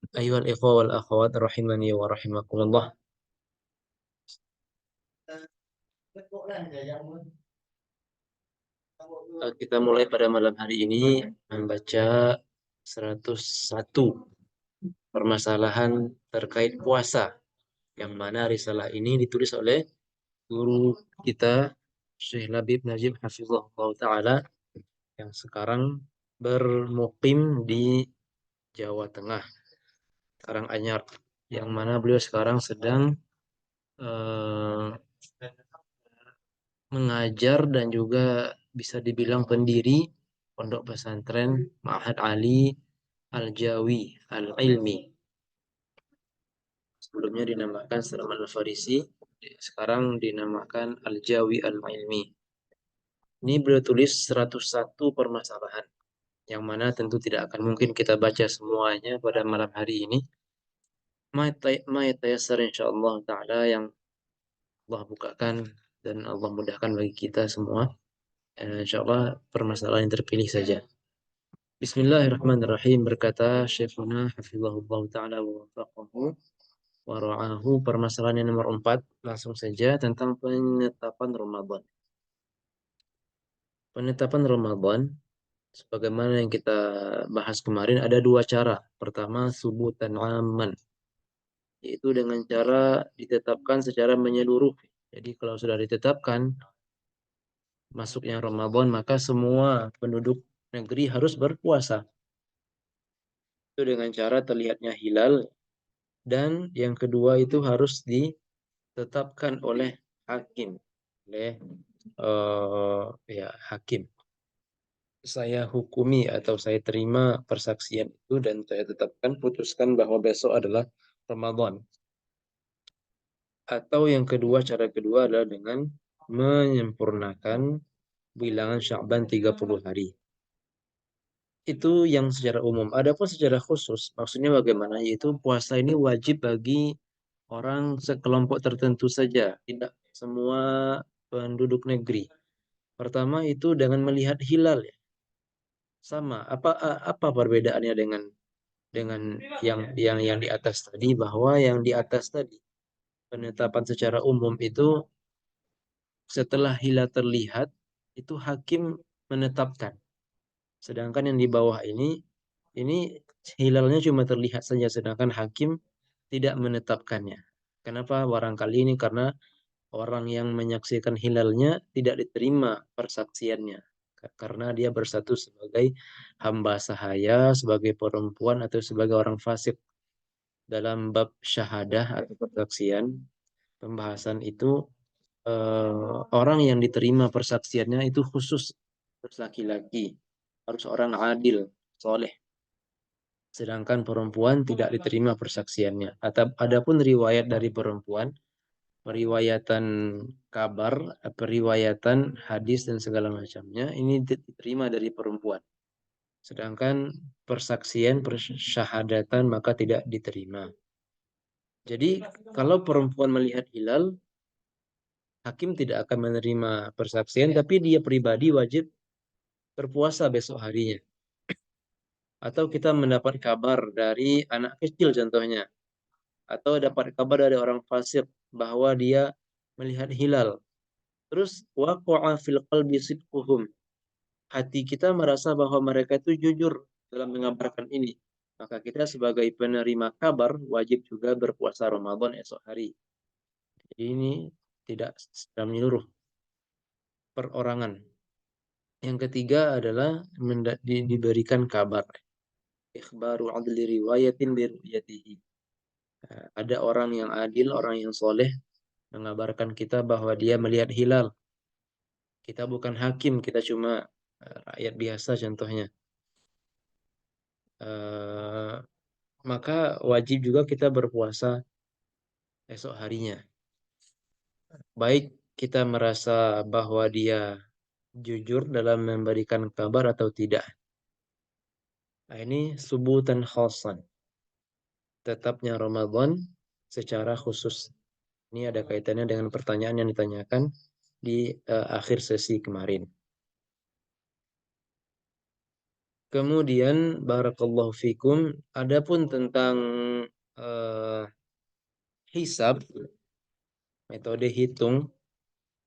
Ayuhal ikhwa wal akhwat rahimani wa rahimakumullah. Kita mulai pada malam hari ini membaca 101 permasalahan terkait puasa, yang mana risalah ini ditulis oleh guru kita Syekh Labib Najib Hafizahullah Ta'ala, yang sekarang bermukim di Jawa Tengah, Karanganyar, yang mana beliau sekarang sedang eh, mengajar dan juga bisa dibilang pendiri Pondok Pesantren Ma'had Ali Al-Jawi Al-Ilmi. Sebelumnya dinamakan Salman Al-Farisi, sekarang dinamakan Al-Jawi Al-Ilmi. Ini beliau tulis 101 permasalahan, yang mana tentu tidak akan mungkin kita baca semuanya pada malam hari ini. Ma'yatayasar insyaallah ta'ala, yang Allah bukakan dan Allah mudahkan bagi kita semua. InsyaAllah permasalahan yang terpilih saja. Bismillahirrahmanirrahim. Berkata Syekhuna Hafizahullah Ta'ala wa wafaqahu wa ra'ahu. Permasalahan yang nomor 4. Langsung saja tentang penetapan Ramadan. Penetapan Ramadan, sebagaimana yang kita bahas kemarin, ada dua cara. Pertama, subutan aman, yaitu dengan cara ditetapkan secara menyeluruh. Jadi kalau sudah ditetapkan masuknya Ramadan, maka semua penduduk negeri harus berpuasa. Itu dengan cara terlihatnya hilal, dan yang kedua itu harus ditetapkan oleh hakim, oleh hakim. Saya hukumi atau saya terima persaksian itu dan saya tetapkan, putuskan bahwa besok adalah Ramadan. Atau yang kedua, cara kedua adalah dengan menyempurnakan bilangan Sya'ban 30 hari. Itu yang secara umum. Adapun secara khusus, maksudnya bagaimana? Yaitu puasa ini wajib bagi orang sekelompok tertentu saja, tidak semua penduduk negeri. Pertama itu dengan melihat hilal, ya. Sama. Apa perbedaannya dengan yang di atas tadi? Bahwa yang di atas tadi, penetapan secara umum itu setelah hilal terlihat itu hakim menetapkan. Sedangkan yang di bawah ini hilalnya cuma terlihat saja, sedangkan hakim tidak menetapkannya. Kenapa? Barangkali ini karena orang yang menyaksikan hilalnya tidak diterima persaksiannya, karena dia berstatus sebagai hamba sahaya, sebagai perempuan, atau sebagai orang fasik. Dalam bab syahadah atau persaksian, pembahasan itu, orang yang diterima persaksiannya itu khusus harus laki-laki, harus orang adil, soleh. Sedangkan perempuan tidak diterima persaksiannya. Adapun riwayat dari perempuan, periwayatan kabar, periwayatan hadis dan segala macamnya, ini diterima dari perempuan. Sedangkan persaksian, persyahadatan maka tidak diterima. Jadi kalau perempuan melihat hilal, hakim tidak akan menerima persaksian, tapi dia pribadi wajib berpuasa besok harinya. Atau kita mendapat kabar dari anak kecil contohnya, atau dapat kabar dari orang fasik bahwa dia melihat hilal. Terus waqa'a fil qalbi sidquhum. Hati kita merasa bahwa mereka itu jujur dalam mengabarkan ini. Maka kita sebagai penerima kabar wajib juga berpuasa Ramadan esok hari. Jadi ini tidak secara menyeluruh, perorangan. Yang ketiga adalah diberikan kabar. Ikhbaru adli riwayatin biruyatihi. Ada orang yang adil, orang yang soleh mengabarkan kita bahwa dia melihat hilal. Kita bukan hakim, kita cuma rakyat biasa contohnya. Eh, Maka wajib juga kita berpuasa esok harinya. Baik kita merasa bahwa dia jujur dalam memberikan kabar atau tidak. Nah, ini subutan khosan, tetapnya Ramadan secara khusus. Ini ada kaitannya dengan pertanyaan yang ditanyakan di akhir sesi kemarin. Kemudian barakallahu fikum, adapun tentang eh, hisab, metode hitung,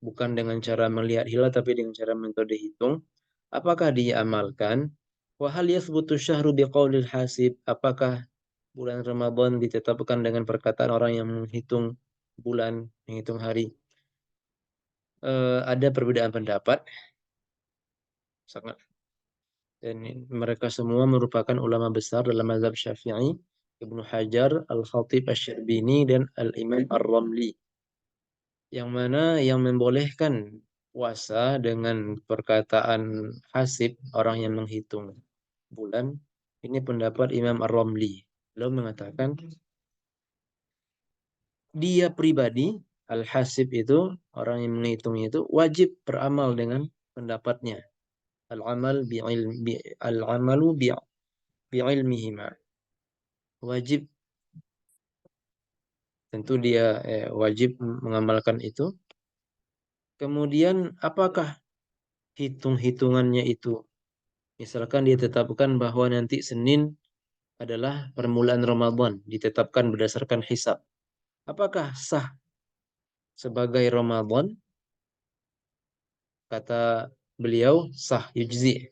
bukan dengan cara melihat hilal tapi dengan cara metode hitung, apakah diamalkan? Wa hal yathbutu syahru biqaulil hasib? Apakah bulan Ramadan ditetapkan dengan perkataan orang yang menghitung bulan, menghitung hari? Ada perbedaan pendapat, sangat, dan mereka semua merupakan ulama besar dalam mazhab Syafi'i, Ibnu Hajar, Al-Khatib Asy-Syirbini, dan Al-Imam Ar-Ramli. Yang mana yang membolehkan puasa dengan perkataan hasib, orang yang menghitung bulan, ini pendapat Imam Ar-Ramli. Beliau mengatakan dia pribadi, Al-Hasib itu, orang yang menghitung itu wajib beramal dengan pendapatnya. Al-amal bi'ilmi, al-amalu bi'ilmihima. Wajib, tentu dia wajib mengamalkan itu. Kemudian apakah hitung-hitungannya itu? Misalkan dia tetapkan bahwa nanti Senin adalah permulaan Ramadan, ditetapkan berdasarkan hisab. Apakah sah sebagai Ramadan? Kata beliau, sah, yujzi.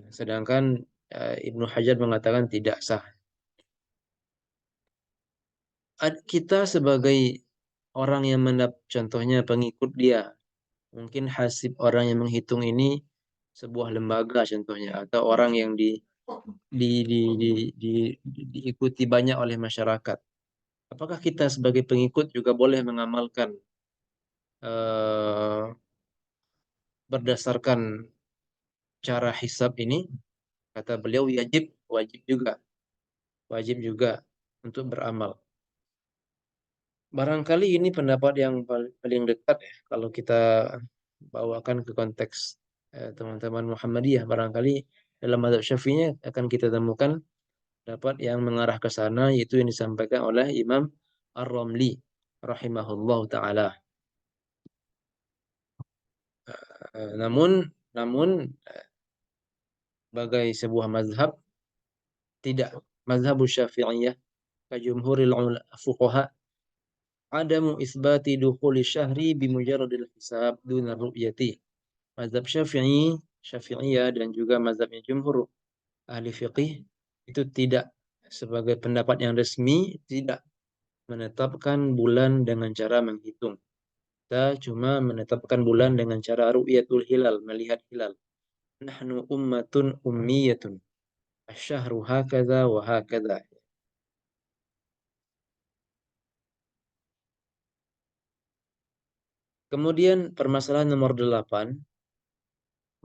Sedangkan Ibnu Hajar mengatakan tidak sah. Kita sebagai orang yang contohnya pengikut dia, mungkin hasib orang yang menghitung ini sebuah lembaga contohnya, atau orang yang di, di, di, di, diikuti banyak oleh masyarakat. Apakah kita sebagai pengikut juga boleh mengamalkan eh, berdasarkan cara hisab ini? Kata beliau, wajib, wajib juga untuk beramal. Barangkali ini pendapat yang paling dekat ya, kalau kita bawakan ke konteks teman-teman Muhammadiyah. Barangkali dalam mazhab Syafi'iynya akan kita temukan pendapat yang mengarah ke sana, yaitu yang disampaikan oleh Imam Ar-Ramli rahimahullah taala. Namun sebagai sebuah mazhab, tidak, mazhab Syafi'iyah ka jumhuril fuqaha adamu isbati dukhuli syahri bimujarradil hisab duna ru'yati. Mazhab Syafi'iyah dan juga mazhabnya jumhur ahli fiqih itu tidak, sebagai pendapat yang resmi, tidak menetapkan bulan dengan cara menghitung. Kita cuma menetapkan bulan dengan cara ru'yatul hilal, melihat hilal. Nahnu ummatun ummiyatun. Asyahru hakadha wa hakadha. Kemudian permasalahan nomor 8,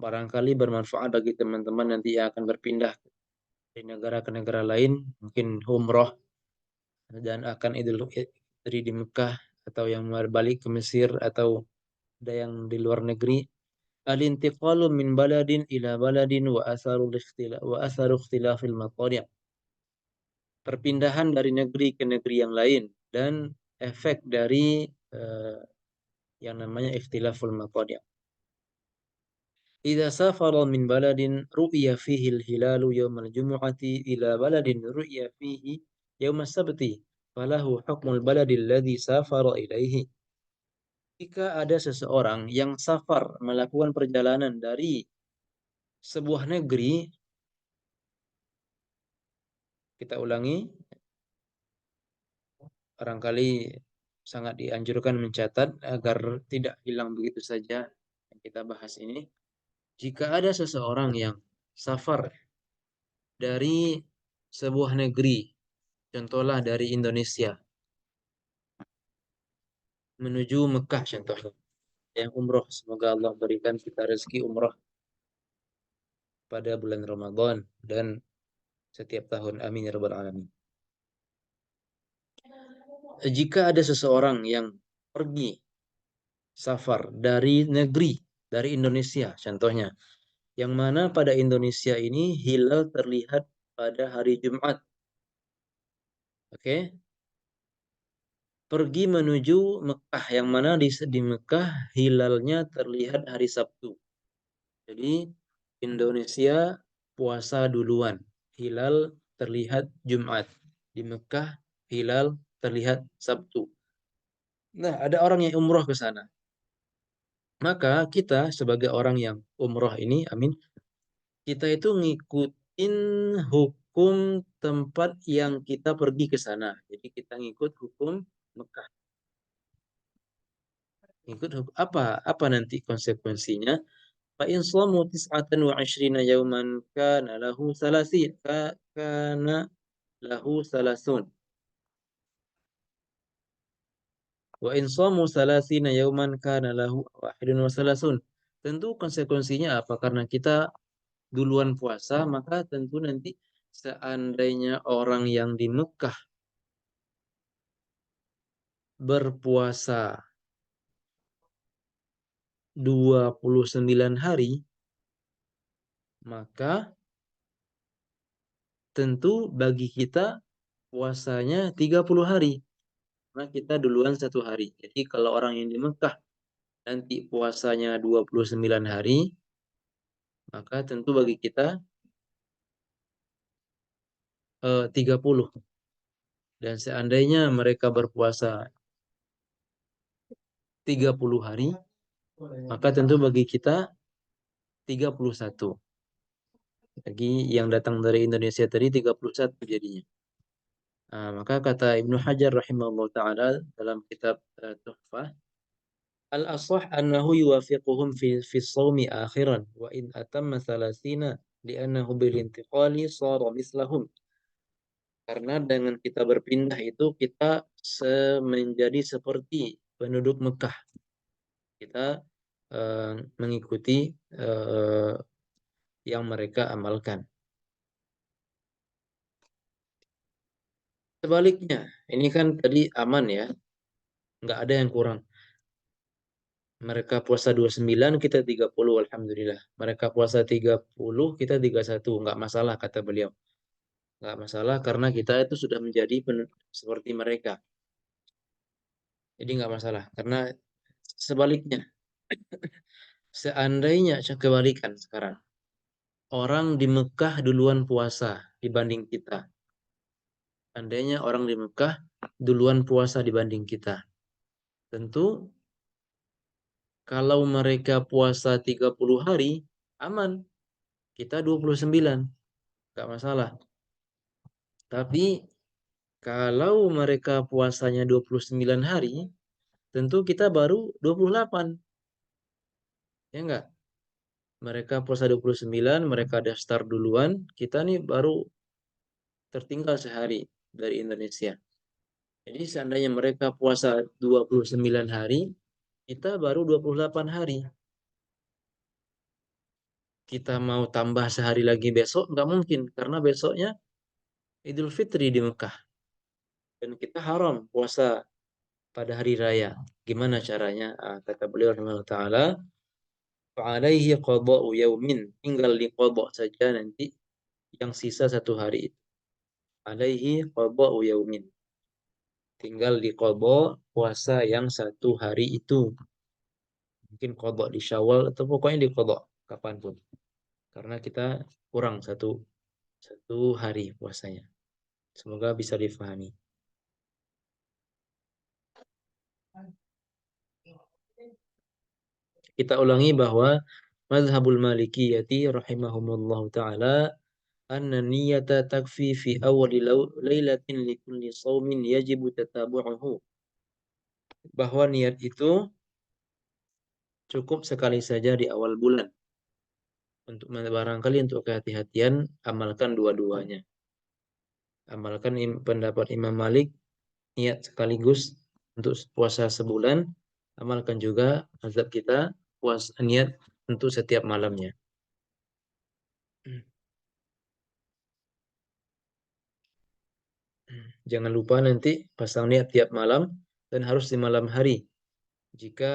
barangkali bermanfaat bagi teman-teman nanti yang akan berpindah dari negara ke negara lain, mungkin umroh dan akan Idul Fitri di Mekah, atau yang balik ke Mesir, atau ada yang di luar negeri. Al-intiqalu min baladin ila baladin wa atharu ikhtilafil matari'. Perpindahan dari negeri ke negeri yang lain dan efek dari yang namanya ikhtilaful matari'. Idza safara min baladin ru'ya fihi al-hilalu yawmal jumu'ati ila baladin ru'ya fihi yawmas sabti falahu hukmul baladil ladzi safara ilaihi. Jika ada seseorang yang safar, melakukan perjalanan dari sebuah negeri, kita ulangi, barangkali sangat dianjurkan mencatat agar tidak hilang begitu saja yang kita bahas ini. Jika ada seseorang yang safar dari sebuah negeri, contohlah dari Indonesia, menuju Mekah contohnya, yang umroh, semoga Allah berikan kita rezeki umroh pada bulan Ramadan dan setiap tahun, amin ya rabbal alamin. Jika ada seseorang yang pergi safar dari negeri, dari Indonesia contohnya, yang mana pada Indonesia ini hilal terlihat pada hari Jumat, oke? Pergi menuju Mekah, yang mana di Mekah hilalnya terlihat hari Sabtu. Jadi Indonesia puasa duluan. Hilal terlihat Jumat. Di Mekah hilal terlihat Sabtu. Nah, ada orang yang umroh ke sana. Maka kita sebagai orang yang umroh ini, amin, kita itu ngikutin hukum tempat yang kita pergi ke sana. Jadi kita ngikut hukum Mekah. Ngikut hukum, apa nanti konsekuensinya? Fa in shamu tis'atan wa 'ishrina yawman kana lahu salasin kana lahu salasun. Wa in shamu salasina yawman kana lahu wahidun wa salasun. Tentu konsekuensinya apa? Karena kita duluan puasa, maka tentu nanti seandainya orang yang di Mekah berpuasa 29 hari, maka tentu bagi kita puasanya 30 hari. Karena kita duluan 1 hari. Jadi kalau orang yang di Mekah nanti puasanya 29 hari, maka tentu bagi kita 30. Dan seandainya mereka berpuasa 30 hari, maka tentu bagi kita 31. Lagi yang datang dari Indonesia tadi 31 jadinya. Nah, maka kata Ibnu Hajar rahimahullah ta'ala dalam kitab Tuhfah, al-asah annahu yuwafiquhum fi sawmi akhiran wa in atamma salasina li'annahu bil intiqali sara mislahum. Karena dengan kita berpindah itu kita menjadi seperti penduduk Mekah. Kita mengikuti yang mereka amalkan. Sebaliknya, ini kan tadi aman ya, nggak ada yang kurang. Mereka puasa 29, kita 30, alhamdulillah. Mereka puasa 30, kita 31, nggak masalah kata beliau. Nggak masalah karena kita itu sudah menjadi seperti mereka. Jadi nggak masalah, karena sebaliknya, seandainya kebalikan sekarang. Orang di Mekah duluan puasa dibanding kita. Seandainya orang di Mekah duluan puasa dibanding kita. Tentu kalau mereka puasa 30 hari, aman. Kita 29, nggak masalah. Tapi kalau mereka puasanya 29 hari, tentu kita baru 28. Ya enggak? Mereka puasa 29, mereka ada start duluan, kita nih baru tertinggal sehari dari Indonesia. Jadi seandainya mereka puasa 29 hari, kita baru 28 hari. Kita mau tambah sehari lagi besok, nggak mungkin. Karena besoknya Idul Fitri di Mekah. Dan kita haram puasa pada hari raya. Gimana caranya? Kata beliau rahimahullah ta'ala, fa'alaihi qada'u yaumin. Tinggal di qada' saja nanti yang sisa 1 hari. Alaihi qada'u yaumin. Tinggal di qada' puasa yang 1 hari itu. Mungkin qada' di Syawal atau pokoknya di qada' kapanpun. Karena kita kurang satu hari puasanya. Semoga bisa difahami. Kita ulangi bahwa mazhabul malikiyati rahimahumullah ta'ala anna niyata takfi fi awali lailatin likulli sawmin yajibu tatabu'uhu. Bahwa niat itu cukup sekali saja di awal bulan. Untuk barangkali untuk kehati-hatian, amalkan dua-duanya. Amalkan pendapat Imam Malik, niat sekaligus untuk puasa sebulan. Amalkan juga mazhab kita, puasa niat untuk setiap malamnya. Jangan lupa nanti pasang niat tiap malam dan harus di malam hari. Jika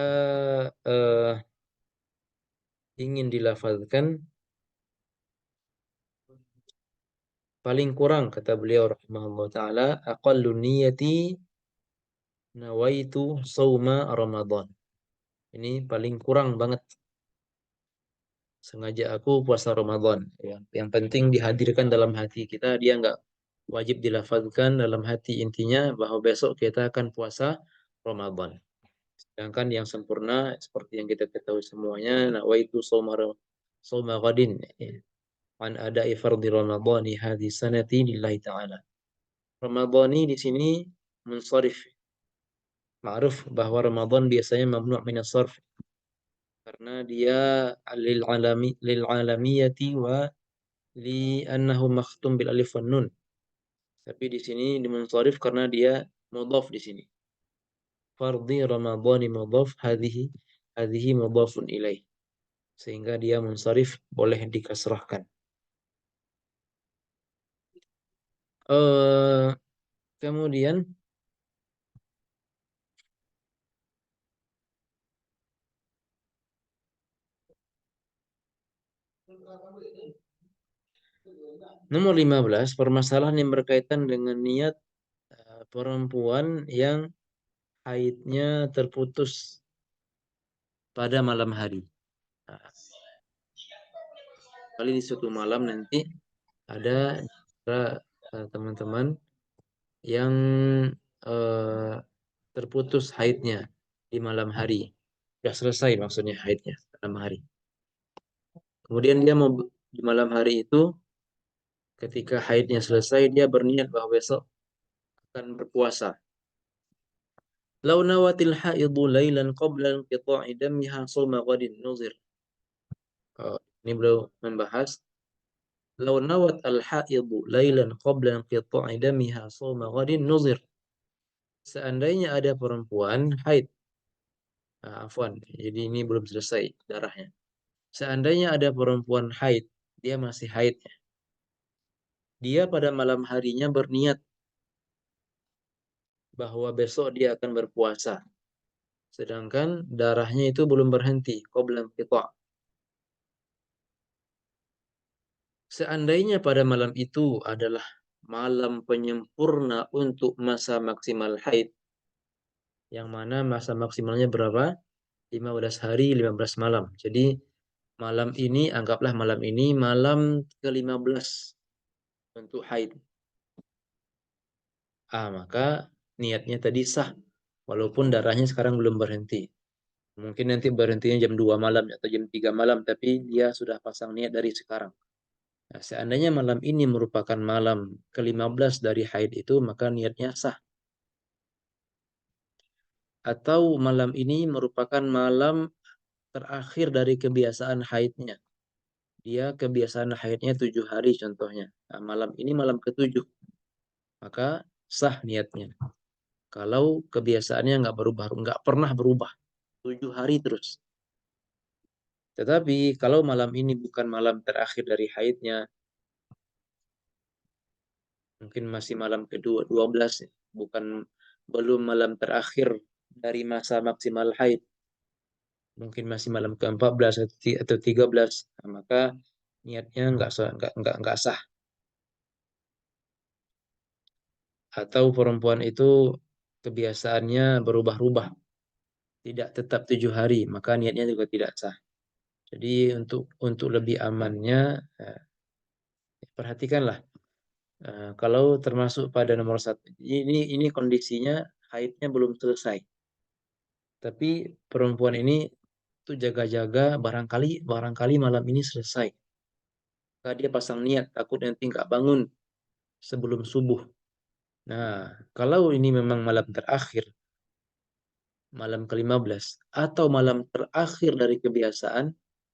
ingin dilafalkan paling kurang kata beliau rahimahullah taala aqallu niyati nawaitu sauma ramadan. Ini paling kurang banget. sengaja aku puasa Ramadan. Yang penting dihadirkan dalam hati kita, dia nggak wajib dilafazkan dalam hati, intinya bahwa besok kita akan puasa Ramadan. Sedangkan yang sempurna seperti yang kita ketahui semuanya, nawaitu shauma ghadin, ya, an ada'i fardhi ramadhani hadhi sanati lillahi ta'ala. Ramadhani di sini munsharif. Ma'ruf bahwa Ramadan biasanya mamnu' minas sarf karena dia lil alamiyati wa li annahu makhtum bil alif wan nun. Tapi di sini dimunsharif karena dia mudhaf di sini. Fardhi Ramadhani mudhaf, hadhihi mudhafun ilaih. Sehingga dia munsharif boleh dikasrahkan. Eh kemudian nomor 15, permasalahan yang berkaitan dengan niat perempuan yang haidnya terputus pada malam hari. Nah, kali di suatu malam nanti ada teman-teman yang eh, terputus haidnya di malam hari. Sudah selesai maksudnya haidnya malam hari. Kemudian dia mau di malam hari itu ketika haidnya selesai dia berniat bahwa besok akan berpuasa. Lau nawatil haidu lailan qabla inqita'i damiha sawma ghadin nuzir. Ini beliau membahas lau nawat al-haidu lailan qabla inqita'i damiha sawma ghadin nuzir. Seandainya ada perempuan haid, afwan, jadi ini belum selesai darahnya. Seandainya ada perempuan haid, dia masih haid, dia pada malam harinya berniat bahwa besok dia akan berpuasa. Sedangkan darahnya itu belum berhenti, qabla inqita'. Seandainya pada malam itu adalah malam penyempurna untuk masa maksimal haid, yang mana masa maksimalnya berapa? 15 hari, 15 malam. Jadi malam ini, anggaplah malam ini malam ke-15 untuk haid. Maka niatnya tadi sah, walaupun darahnya sekarang belum berhenti. Mungkin nanti berhentinya jam 2 malam atau jam 3 malam, tapi dia sudah pasang niat dari sekarang. Nah, seandainya malam ini merupakan malam ke-15 dari haid itu, maka niatnya sah. Atau malam ini merupakan malam terakhir dari kebiasaan haidnya. Dia kebiasaan haidnya 7 hari contohnya. Nah, malam ini malam ke-7, maka sah niatnya. Kalau kebiasaannya nggak berubah, nggak pernah berubah, 7 hari terus. Tetapi kalau malam ini bukan malam terakhir dari haidnya, mungkin masih malam kedua 12, bukan, belum malam terakhir dari masa maksimal haid, mungkin masih malam ke-14 atau 13, nah, maka niatnya nggak sah. Atau perempuan itu kebiasaannya berubah-ubah, tidak tetap 7 hari, maka niatnya juga tidak sah. Jadi untuk lebih amannya, perhatikanlah. Kalau termasuk pada nomor satu, ini kondisinya haidnya belum selesai. Tapi perempuan ini tuh jaga-jaga, barangkali malam ini selesai. Maka dia pasang niat, takut nanti nggak bangun sebelum subuh. Nah, kalau ini memang malam terakhir, malam ke-15, atau malam terakhir dari kebiasaan,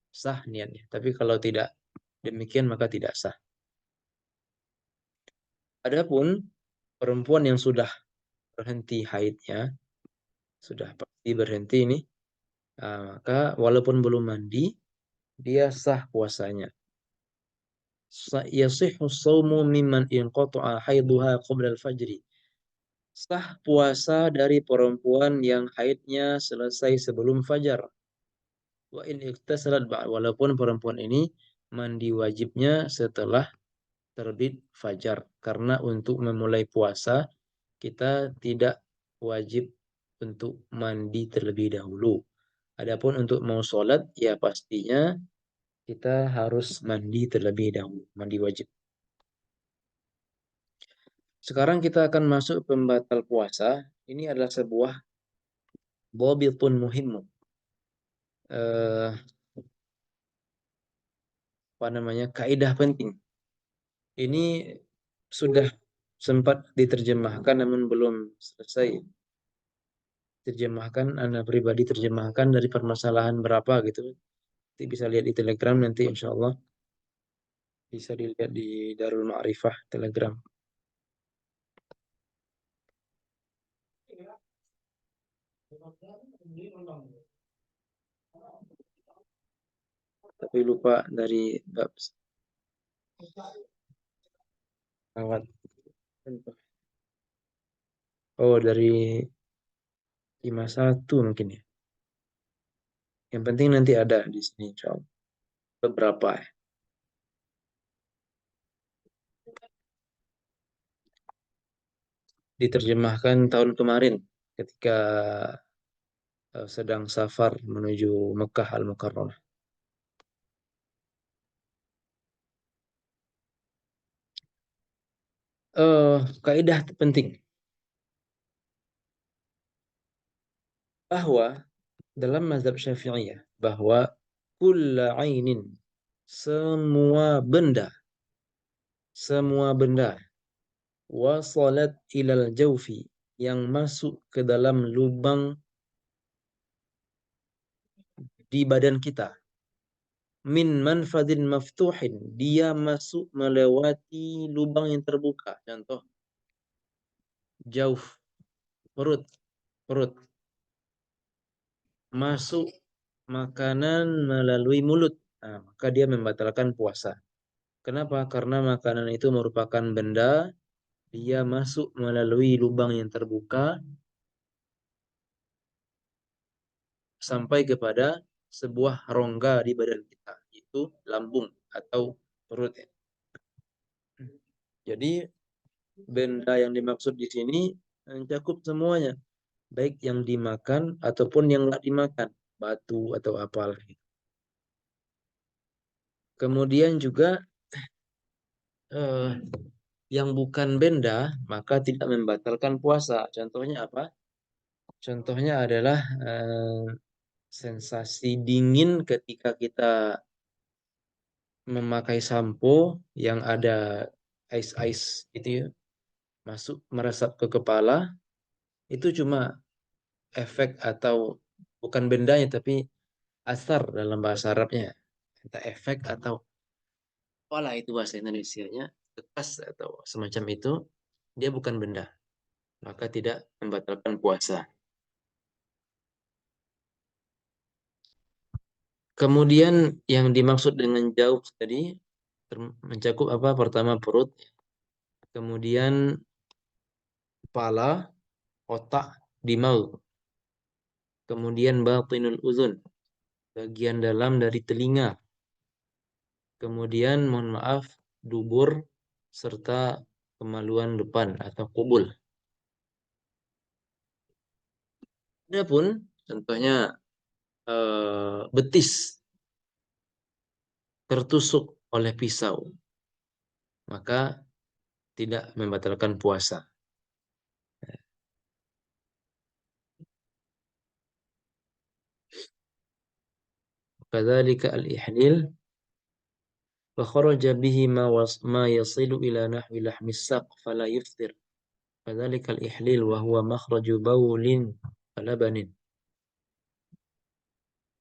sah niatnya. Tapi kalau tidak demikian, maka tidak sah. Adapun perempuan yang sudah berhenti haidnya, sudah pasti berhenti ini, maka walaupun belum mandi, dia sah puasanya. Yasihhu shaumu mimman inqata'a haiduha qabla al-fajri. Sah puasa dari perempuan yang haidnya selesai sebelum fajar. Wa in iktasalat walaupun perempuan ini mandi wajibnya setelah terbit fajar. Karena untuk memulai puasa kita tidak wajib untuk mandi terlebih dahulu. Adapun untuk mau sholat, ya pastinya kita harus mandi terlebih dahulu, mandi wajib. Sekarang kita akan masuk pembatal puasa. Ini adalah sebuah dhabitun muhim. Eh, apa namanya? Kaidah penting. Ini sudah sempat diterjemahkan namun belum selesai terjemahkan. Anda pribadi terjemahkan dari permasalahan berapa gitu. Nanti bisa lihat di Telegram nanti insya Allah bisa dilihat di Darul Ma'rifah Telegram. Tapi lupa dari bab lewat. Oh dari 51 mungkin ya. Yang penting nanti ada di sini insya Allah. Beberapa ya. Diterjemahkan tahun kemarin ketika sedang safar menuju Mekah Al-Mukarramah. Kaidah penting bahwa dalam mazhab Syafi'iyah bahwa kulla ainin semua benda wasalat ilal jaufi yang masuk ke dalam lubang di badan kita min manfadin maftuhin dia masuk melewati lubang yang terbuka. Contoh jauf, perut, perut masuk makanan melalui mulut. Nah, maka dia membatalkan puasa. Kenapa? Karena makanan itu merupakan benda, dia masuk melalui lubang yang terbuka sampai kepada sebuah rongga di badan kita, yaitu lambung atau perut. Jadi benda yang dimaksud di sini mencakup semuanya, baik yang dimakan ataupun yang nggak dimakan, batu atau apalah. Kemudian juga eh, yang bukan benda maka tidak membatalkan puasa. Contohnya apa? Contohnya adalah sensasi dingin ketika kita memakai sampo yang ada ice-ice itu ya, masuk meresap ke kepala, itu cuma efek atau bukan bendanya tapi asar dalam bahasa Arabnya. Entah efek atau apalah itu bahasa Indonesianya, bekas atau semacam itu, dia bukan benda, maka tidak membatalkan puasa. Kemudian yang dimaksud dengan jauh tadi mencakup apa? Pertama perut, kemudian kepala, otak, dimau, kemudian batinul uzun, bagian dalam dari telinga, kemudian mohon maaf dubur serta kemaluan depan atau kubul. Adapun contohnya betis tertusuk oleh pisau, maka tidak membatalkan puasa. Kadzalika al-ihlil wa kharaja bihi ma yasilu ila nahwi lahmis saq fala yuftir. Kadzalika al-ihlil wa huwa makhraju baulin labanin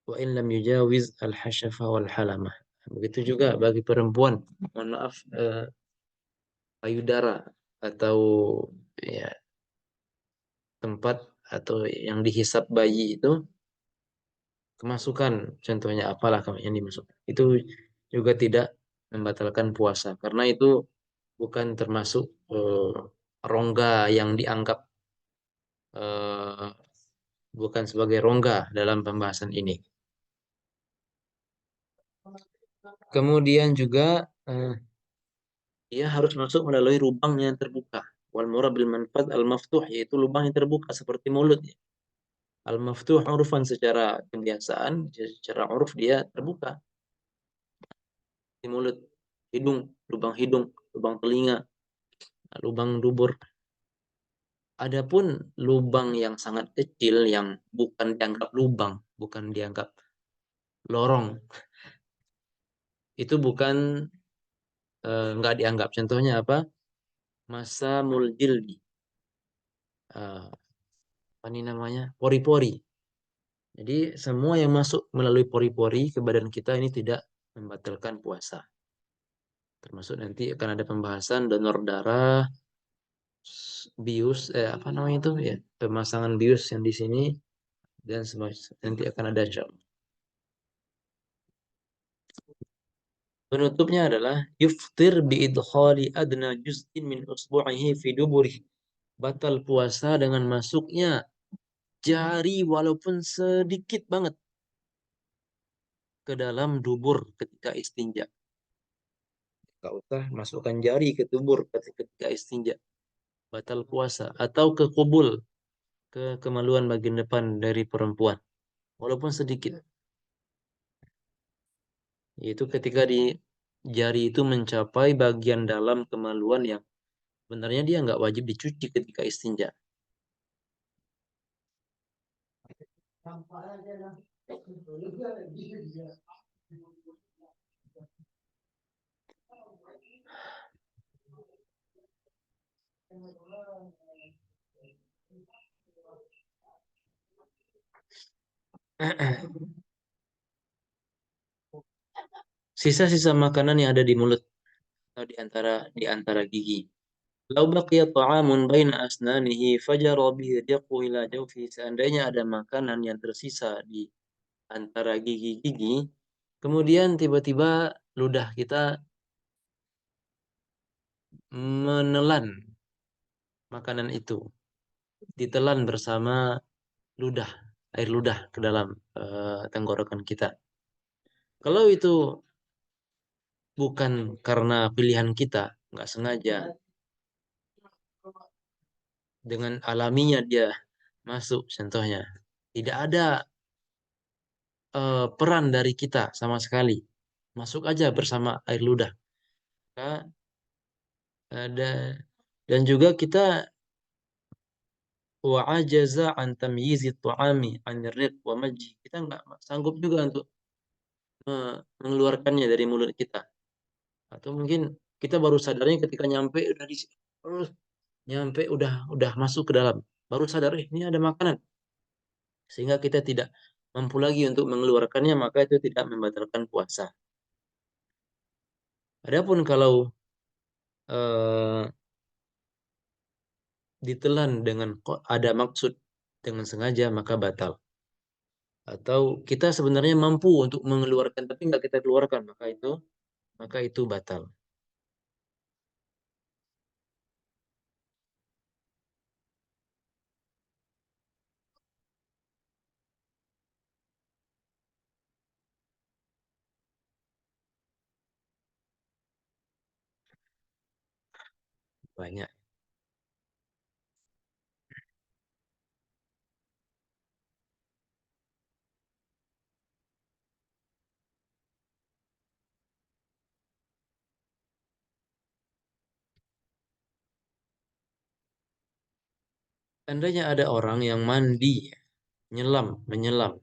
wa in lam yujawiz al-hashafa wal halamah. Begitu juga bagi perempuan, mohon maaf payudara atau ya tempat atau yang dihisap bayi itu kemasukan, contohnya apalah yang dimasukkan, itu juga tidak membatalkan puasa karena itu bukan termasuk rongga yang dianggap eh, bukan sebagai rongga dalam pembahasan ini. Kemudian juga dia harus masuk melalui lubang yang terbuka. Wal murad bil manfad al maftuh, yaitu lubang yang terbuka seperti mulut. Al maftuh urfan secara kebiasaan, secara uruf dia terbuka. di mulut, hidung, lubang telinga, lubang dubur. Adapun lubang yang sangat kecil yang bukan dianggap lubang, bukan dianggap lorong, itu bukan nggak dianggap. Contohnya apa? Masa muljildi, apa ini namanya? Pori-pori. Jadi semua yang masuk melalui pori-pori ke badan kita ini tidak membatalkan puasa. Termasuk nanti akan ada pembahasan donor darah, bius, apa namanya itu ya, pemasangan bius yang di sini dan semua nanti akan ada insyaallah. Penutupnya adalah yuftir bi idkhali adna juz'in min usbu'ihi fi duburihi. Batal puasa dengan masuknya jari walaupun sedikit banget ke dalam dubur ketika istinja. Gak usah masukkan jari ke dubur ketika istinja. Batal puasa. Atau ke kubul, ke kemaluan bagian depan dari perempuan. Walaupun sedikit. Yaitu ketika di jari itu mencapai bagian dalam kemaluan yang sebenarnya dia nggak wajib dicuci ketika istinja. Sisa-sisa makanan yang ada di mulut atau di antara gigi. Lau baqiya ta'amun baina asnanihi fajara bihi riqu ila jawfi. Seandainya ada makanan yang tersisa di antara gigi-gigi, kemudian tiba-tiba ludah kita menelan makanan itu, ditelan bersama ludah, air ludah ke dalam tenggorokan kita. Kalau itu bukan karena pilihan kita, nggak sengaja, dengan alaminya dia masuk, contohnya, tidak ada peran dari kita sama sekali, masuk aja bersama air ludah. Maka ada dan juga kita wa ajaza an tamyizi ta'ami an riq wa majji. Kita nggak sanggup juga untuk mengeluarkannya dari mulut kita. Atau mungkin kita baru sadarnya ketika nyampe udah di terus nyampe udah masuk ke dalam. Baru sadar ini ada makanan. Sehingga kita tidak mampu lagi untuk mengeluarkannya, maka itu tidak membatalkan puasa. Adapun kalau eh, ditelan dengan kok ada maksud dengan sengaja maka batal. Atau kita sebenarnya mampu untuk mengeluarkan tapi nggak kita keluarkan maka itu batal. Banyak. Tandanya ada orang yang mandi, menyelam.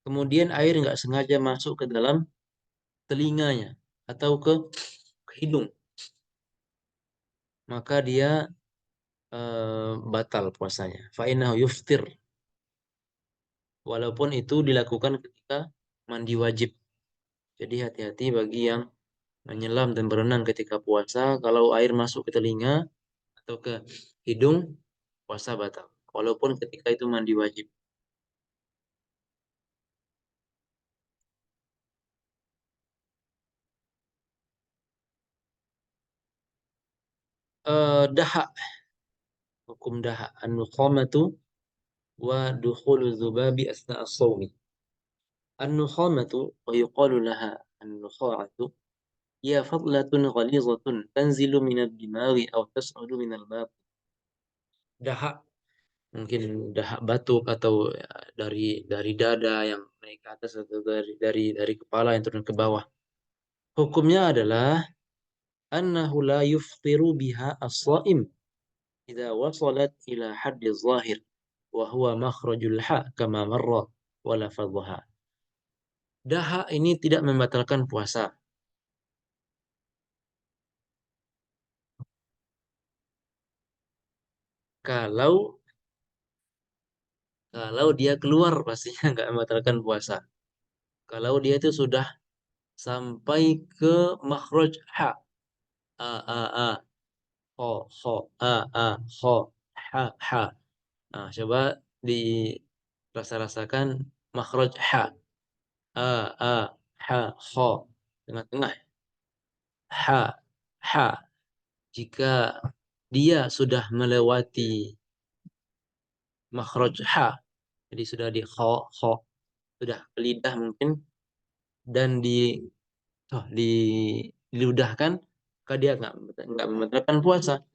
Kemudian air nggak sengaja masuk ke dalam telinganya atau ke hidung, maka dia batal puasanya. Fa'inahu yuftir. Walaupun itu dilakukan ketika mandi wajib. Jadi hati-hati bagi yang menyelam dan berenang ketika puasa. Kalau air masuk ke telinga atau ke hidung, puasa batal. Walaupun ketika itu mandi wajib. Dahak, hukum dahak. An-nukhamatu wa dukhulu dzubabi asna as-sawmi. An-nukhamatu wa yuqalu laha an-nukha'atu ya fadlatun ghalizatun tanzilu minad dimaghi aw tas'udu minal batin. Dahak mungkin dahak batuk atau ya, dari dada yang naik ke atas atau dari kepala yang turun ke bawah. Hukumnya adalah annahu la yuftiru biha as-shaim idza wasalat ila haddi zahir wa huwa makhrajul ha kama marra wa lafadhaha. Dahak ini tidak membatalkan puasa kalau kalau dia keluar, pastinya nggak membatalkan puasa. Kalau dia itu sudah sampai ke makhraj ha, a, ho, ho, a, ho, ha. Nah, coba dirasa-rasakan makhraj ha, a, a, ha, ho. Tengah-tengah ha, ha. Jika dia sudah melewati makhraj ha, jadi sudah di ho, sudah ke lidah mungkin, dan diludahkan, maka dia nggak membatalkan puasa.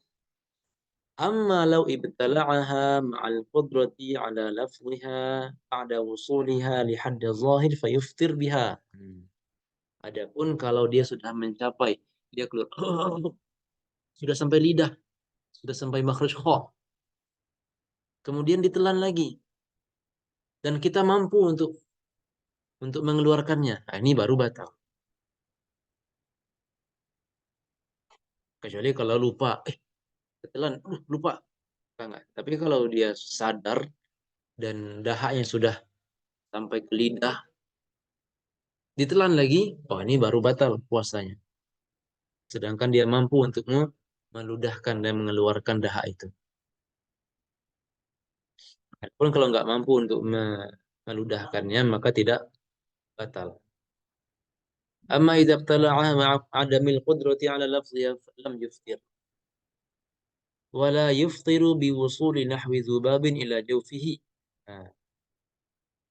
Amma law ibtala'aha ma'al qudrati ala lafziha ba'da wusuliha li hadd zahir fayuftir biha. Adapun kalau dia sudah mencapai, dia keluar sudah sampai lidah, sudah sampai makhraj kha, kemudian ditelan lagi dan kita mampu untuk mengeluarkannya. Nah, ini baru batal. Kecuali kalau lupa, ketelan, lupa. Enggak. Tapi kalau dia sadar dan dahaknya sudah sampai ke lidah, ditelan lagi, oh ini baru batal puasanya. Sedangkan dia mampu untuk meludahkan dan mengeluarkan dahak itu. Adapun kalau nggak mampu untuk meludahkannya, maka tidak batal. Amma idza ibtala'aha ma'a adamil qudrati 'ala lafziha lam yuftir. Wala yuftiru biwusuli nahwi dzubabin ila jawfihi. Nah,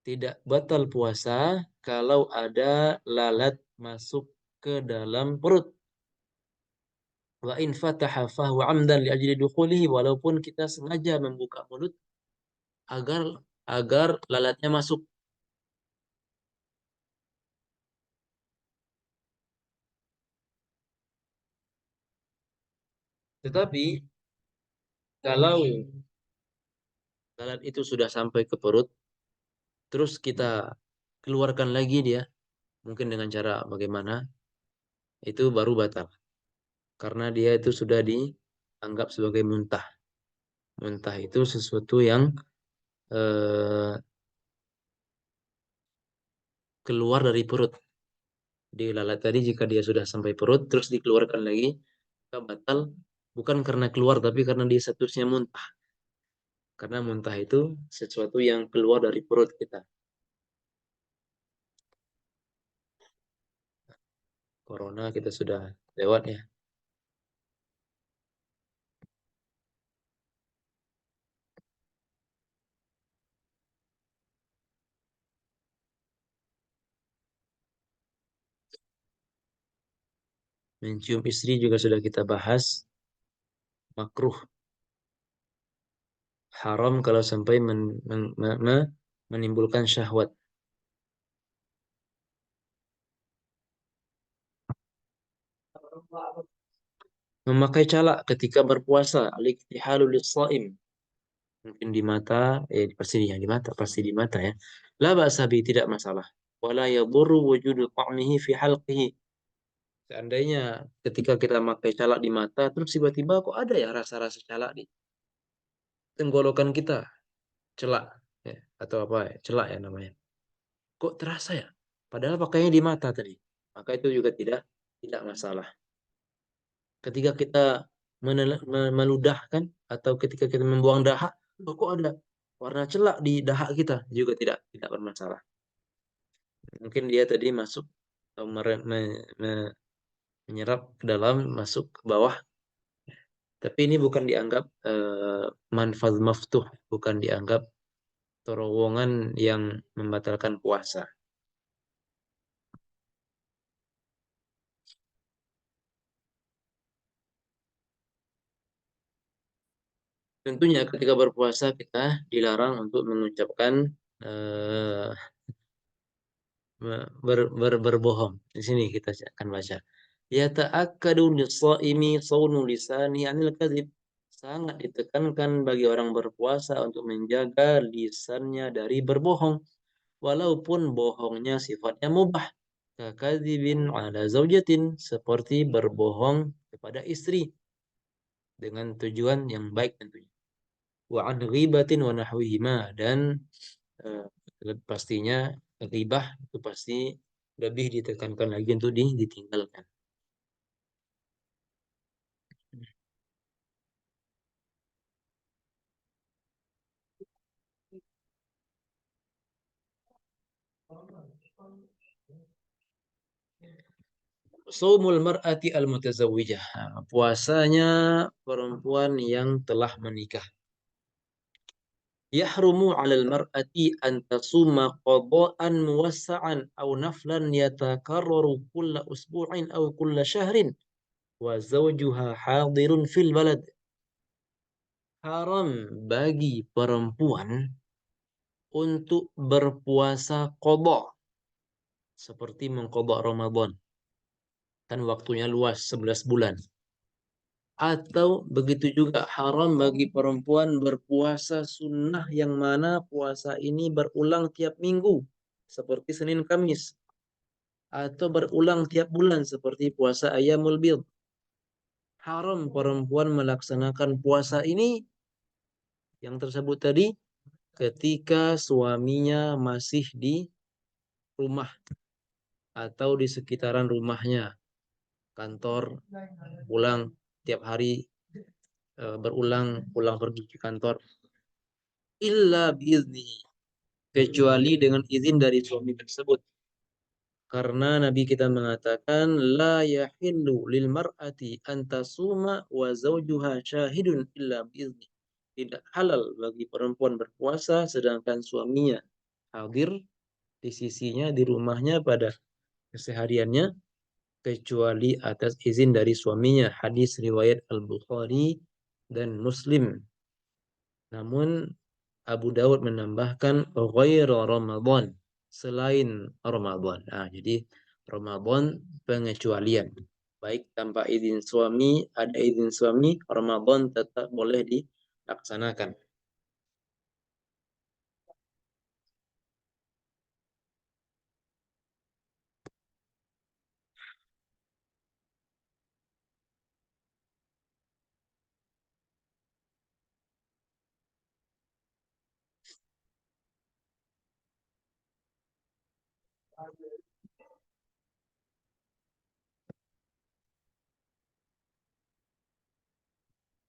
tidak batal puasa kalau ada lalat masuk ke dalam perut. Wa in fataha fahu amdan li ajli dukhulihi, walaupun kita sengaja membuka mulut agar agar lalatnya masuk. Tetapi kalau lalat itu sudah sampai ke perut, terus kita keluarkan lagi dia, mungkin dengan cara bagaimana, itu baru batal. Karena dia itu sudah dianggap sebagai muntah. Muntah itu sesuatu yang eh, keluar dari perut. Di lalat tadi jika dia sudah sampai perut, terus dikeluarkan lagi, maka batal bukan karena keluar, tapi karena dia statusnya muntah. Karena muntah itu sesuatu yang keluar dari perut kita. Corona kita sudah lewat ya. Mencium istri juga sudah kita bahas. Makruh, haram kalau sampai menimbulkan syahwat. Memakai calak ketika berpuasa, al-iktihalu lis-shaim. Mungkin di mata, pasti di mata, pasti di mata ya. La ba'sa bi, tidak masalah. Wala yadurru wujudu ta'mihi fi halqihi. Seandainya ketika kita pakai calak di mata, terus tiba-tiba kok ada ya rasa-rasa calak di tenggorokan kita, celak ya, atau apa ya, celak ya namanya. Kok terasa ya? Padahal pakainya di mata tadi. Maka itu juga tidak masalah. Ketika kita meludahkan atau ketika kita membuang dahak, kok ada warna celak di dahak kita, juga tidak bermasalah. Mungkin dia tadi masuk atau menyerap ke dalam, masuk ke bawah. Tapi ini bukan dianggap manfaz maftuh, bukan dianggap terowongan yang membatalkan puasa. Tentunya ketika berpuasa kita dilarang untuk mengucapkan eh, berbohong. Di sini kita akan baca. Yata'akkadu lis-shaimi saunu lisani anil kadzib. Sangat ditekankan bagi orang berpuasa untuk menjaga lisannya dari berbohong. Walaupun bohongnya sifatnya mubah. Kakadzibin ala zaujatin. Seperti berbohong kepada istri. Dengan tujuan yang baik tentunya. Wa an ghibatin wa nahwihima. Dan eh, pastinya ghibah itu pasti lebih ditekankan lagi untuk ditinggalkan. Saumul mar'ati al-mutazawwijah. Nah, puasanya perempuan yang telah menikah. Yahrumu 'alal mar'ati an tasuma qada'an muwassa'an aw naflan yatakarraru kulla usbu'in aw kulla syahrin wa zawjuha hadirun fil balad. Haram bagi perempuan untuk berpuasa qada seperti mengqada Ramadan. Kan waktunya luas 11 bulan. Atau begitu juga haram bagi perempuan berpuasa sunnah yang mana puasa ini berulang tiap minggu seperti Senin Kamis atau berulang tiap bulan seperti puasa Ayyamul Bid. Haram perempuan melaksanakan puasa ini yang tersebut tadi ketika suaminya masih di rumah atau di sekitaran rumahnya, kantor, pulang tiap hari berulang pulang pergi ke kantor illa biizni, kecuali dengan izin dari suami tersebut. Karena Nabi kita mengatakan la yahillu lil mar'ati an tasuma wa zawjuha syahidun illa biizni. Tidak halal bagi perempuan berpuasa sedangkan suaminya hadir di sisinya di rumahnya pada kesehariannya kecuali atas izin dari suaminya. Hadis riwayat Al-Bukhari dan Muslim. Namun Abu Dawud menambahkan ghaira Ramadan, selain Ramadan. Nah, jadi Ramadan pengecualian. Baik tanpa izin suami, ada izin suami, Ramadan tetap boleh dilaksanakan.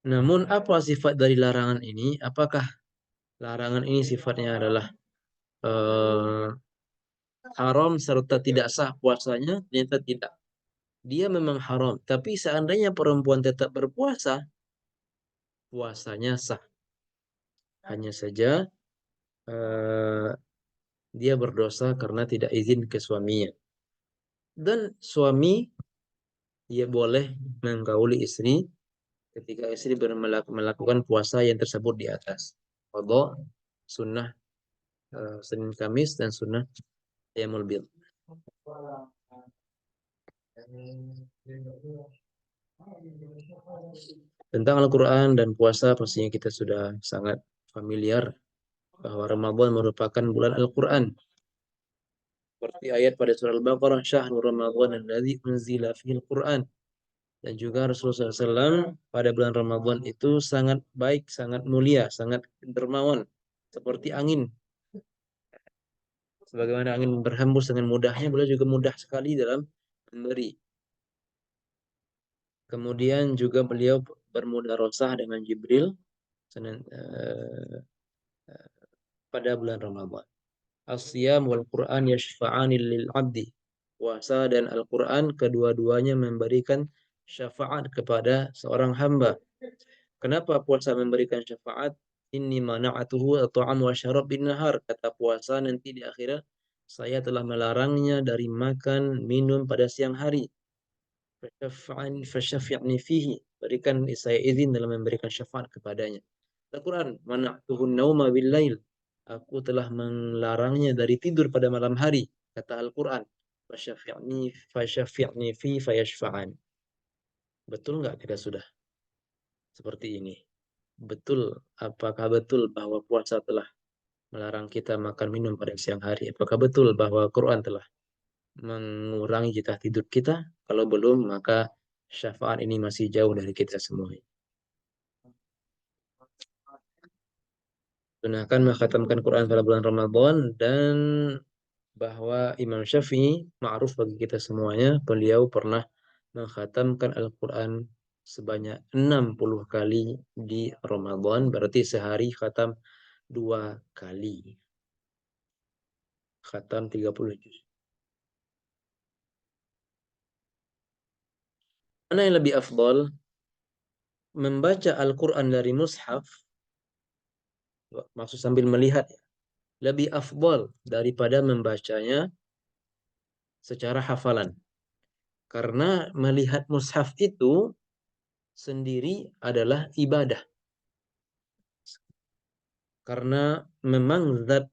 Namun apa sifat dari larangan ini? Apakah larangan ini sifatnya adalah eh, haram serta tidak sah puasanya? Ternyata tidak. Dia memang haram, tapi seandainya perempuan tetap berpuasa, puasanya sah. Hanya saja eh, dia berdosa karena tidak izin ke suaminya. Dan suami dia boleh menggauli istri ketika istri melakukan puasa yang tersebut di atas. Qadha, sunnah Senin Kamis dan sunnah Qiyamul Bid. Tentang Al-Quran dan puasa pastinya kita sudah sangat familiar bahwa Ramadan merupakan bulan Al-Quran. Seperti ayat pada surah Al-Baqarah, Syahrul Ramadan alladzi unzila fihil Quran. Dan juga Rasulullah SAW pada bulan Ramadan itu sangat baik, sangat mulia, sangat dermawan. Seperti angin. Sebagaimana angin berhembus dengan mudahnya, beliau juga mudah sekali dalam memberi. Kemudian juga beliau bermudarosah dengan Jibril pada bulan Ramadan. As-siyam wal Quran yashfa'ani lil abdi. Puasa dan Al-Quran kedua-duanya memberikan syafaat kepada seorang hamba. Kenapa puasa memberikan syafaat? Inni mana'atuhu at-ta'am wa syarab bin nahar. Kata puasa nanti di akhirat, saya telah melarangnya dari makan, minum pada siang hari. Fasyafi'ni fihi. Berikan saya izin dalam memberikan syafaat kepadanya. Al-Quran, mana'tuhu nauma bil lail. Aku telah melarangnya dari tidur pada malam hari. Kata Al-Quran, fasyafi'ni fi fayashfa'an. Betul nggak kita sudah seperti ini? Betul, apakah betul bahwa puasa telah melarang kita makan minum pada siang hari? Apakah betul bahwa Quran telah mengurangi jatah tidur kita? Kalau belum, maka syafaat ini masih jauh dari kita semua. Gunakan menghatamkan Quran pada bulan Ramadan dan bahwa Imam Syafi'i ma'ruf bagi kita semuanya, beliau pernah menghatamkan Al-Quran sebanyak 60 kali di Ramadan, berarti sehari khatam 2 kali. Khatam 30 juz. Mana yang lebih afdol? Membaca Al-Quran dari mushaf, maksud sambil melihat, lebih afdol daripada membacanya secara hafalan. Karena melihat mushaf itu sendiri adalah ibadah. Karena memang zat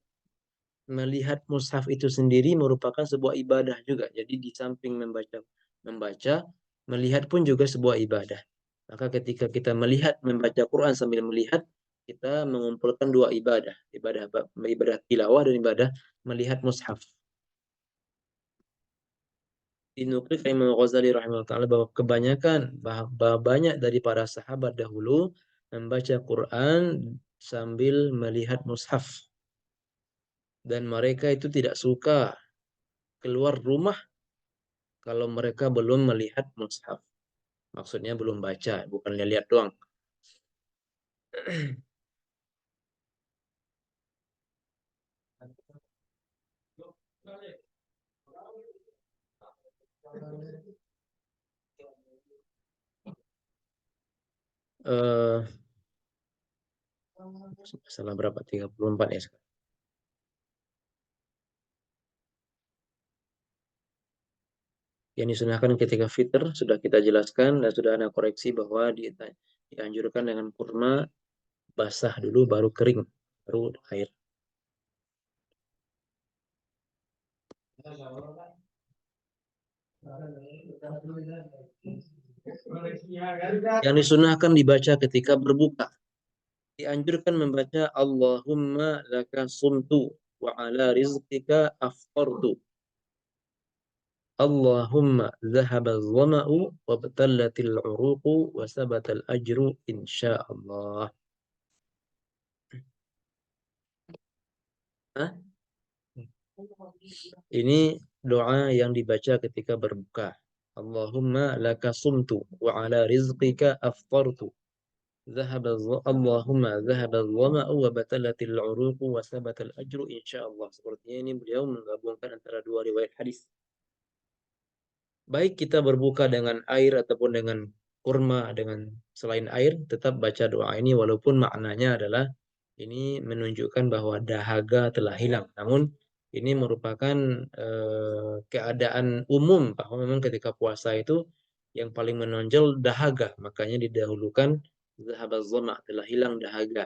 melihat mushaf itu sendiri merupakan sebuah ibadah juga. Jadi di samping membaca, melihat pun juga sebuah ibadah. Maka ketika kita melihat membaca Quran sambil melihat, kita mengumpulkan dua ibadah, ibadah tilawah dan ibadah melihat mushaf. Dinukil Imam Ghazali rahimahullah ta'ala bahwa kebanyakan banyak dari para sahabat dahulu membaca Quran sambil melihat mushaf, dan mereka itu tidak suka keluar rumah kalau mereka belum melihat mushaf. Maksudnya belum baca, bukan lihat doang. eh Salah berapa? 34 ya sekarang. Yang disunahkan ketika fitr sudah kita jelaskan dan sudah ada koreksi bahwa dianjurkan dengan kurma basah dulu baru kering, baru air. Yang disunahkan dibaca ketika berbuka. Dianjurkan membaca Allahumma laka sumtu wa ala rizqika aftartu. Allahumma zahabal zama'u wa batallatil uruqu wa sabatal ajru insyaallah. Hah? Ini doa yang dibaca ketika berbuka. Allahumma laka sumtu wa ala rizqika aftartu. Allahumma zahabal zama'u wa batalatil uruqu wa sabatal ajru insyaallah. Sepertinya ini beliau menggabungkan antara dua riwayat hadis. Baik kita berbuka dengan air ataupun dengan kurma dengan selain air, tetap baca doa ini walaupun maknanya adalah ini menunjukkan bahwa dahaga telah hilang. Namun ini merupakan keadaan umum bahwa memang ketika puasa itu yang paling menonjol dahaga, makanya didahulukan zahabaz zama, telah hilang dahaga.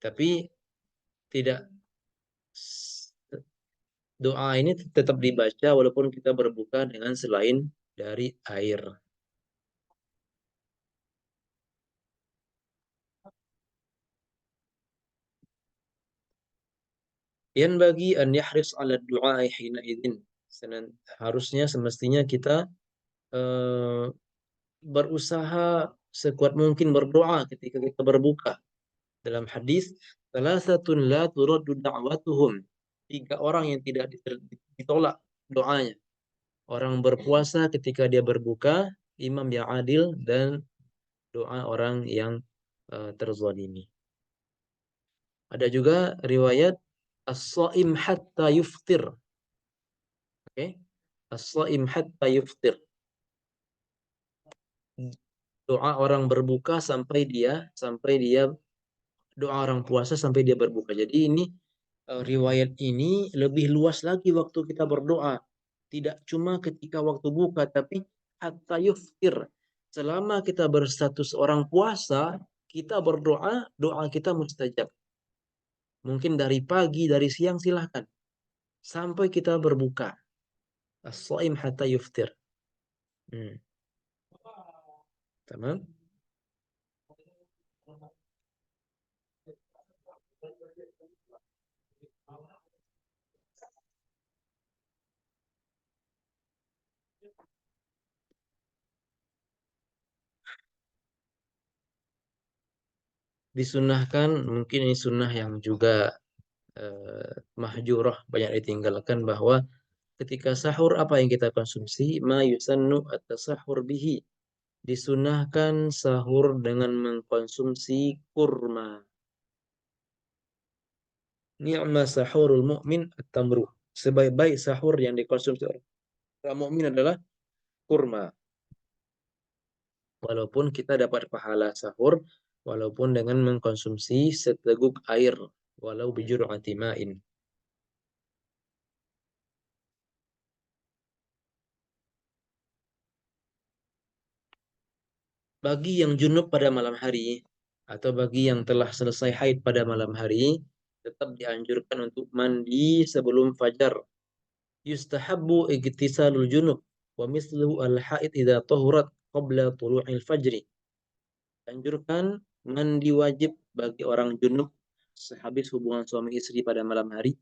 Tapi tidak, doa ini tetap dibaca walaupun kita berbuka dengan selain dari air. Yang bagi an yahris ala du'a hina idzin. Harusnya semestinya kita eh, berusaha sekuat mungkin berdoa ketika kita berbuka. Dalam hadis, salasatun la turaddu da'watuhum. 3 orang yang tidak ditolak doanya. Orang berpuasa ketika dia berbuka, imam yang adil, dan doa orang yang terzalimi. Ada juga riwayat as-shaim hatta yuftir. Oke. As-shaim hatta yuftir. Doa orang berbuka sampai dia doa orang puasa sampai dia berbuka. Jadi ini riwayat ini lebih luas lagi waktu kita berdoa. Tidak cuma ketika waktu buka, tapi hatta yuftir. Selama kita berstatus orang puasa, kita berdoa, doa kita mustajab. Mungkin dari pagi, dari siang silahkan. sampai kita berbuka. As-shaim hatta yuftir. Hmm. Tamam. Disunahkan, mungkin ini sunnah yang juga mahjurah, banyak ditinggalkan, bahwa ketika sahur apa yang kita konsumsi, ma yusannu at-tasahhur bihi. Disunahkan sahur dengan mengkonsumsi kurma. Ni'ma sahurul mu'min at-tamru. Sebaik-baik sahur yang dikonsumsi orang mukmin adalah kurma. Walaupun kita dapat pahala sahur, walaupun dengan mengkonsumsi seteguk air, walau bijur'ati ma'in. Bagi yang junub pada malam hari, atau bagi yang telah selesai haid pada malam hari, tetap dianjurkan untuk mandi sebelum fajar. Yustahabbu igtisalul junub, wa mislu al-haid idza tahurat qabla tulu'il fajri. Anjurkan mandi wajib bagi orang junub sehabis hubungan suami istri pada malam hari.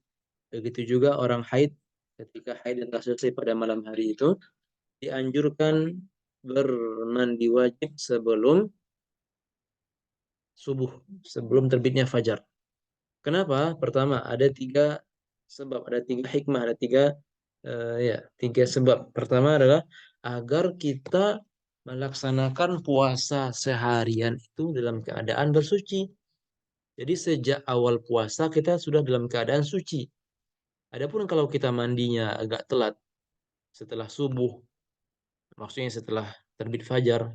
Begitu juga orang haid, ketika haid dan telah selesai pada malam hari itu, dianjurkan bermandi wajib sebelum subuh, sebelum terbitnya fajar. Kenapa? Pertama, ada tiga sebab, ada tiga hikmah, ada tiga sebab. Pertama adalah agar kita melaksanakan puasa seharian itu dalam keadaan bersuci. Jadi sejak awal puasa kita sudah dalam keadaan suci. Adapun kalau kita mandinya agak telat, setelah subuh, maksudnya setelah terbit fajar,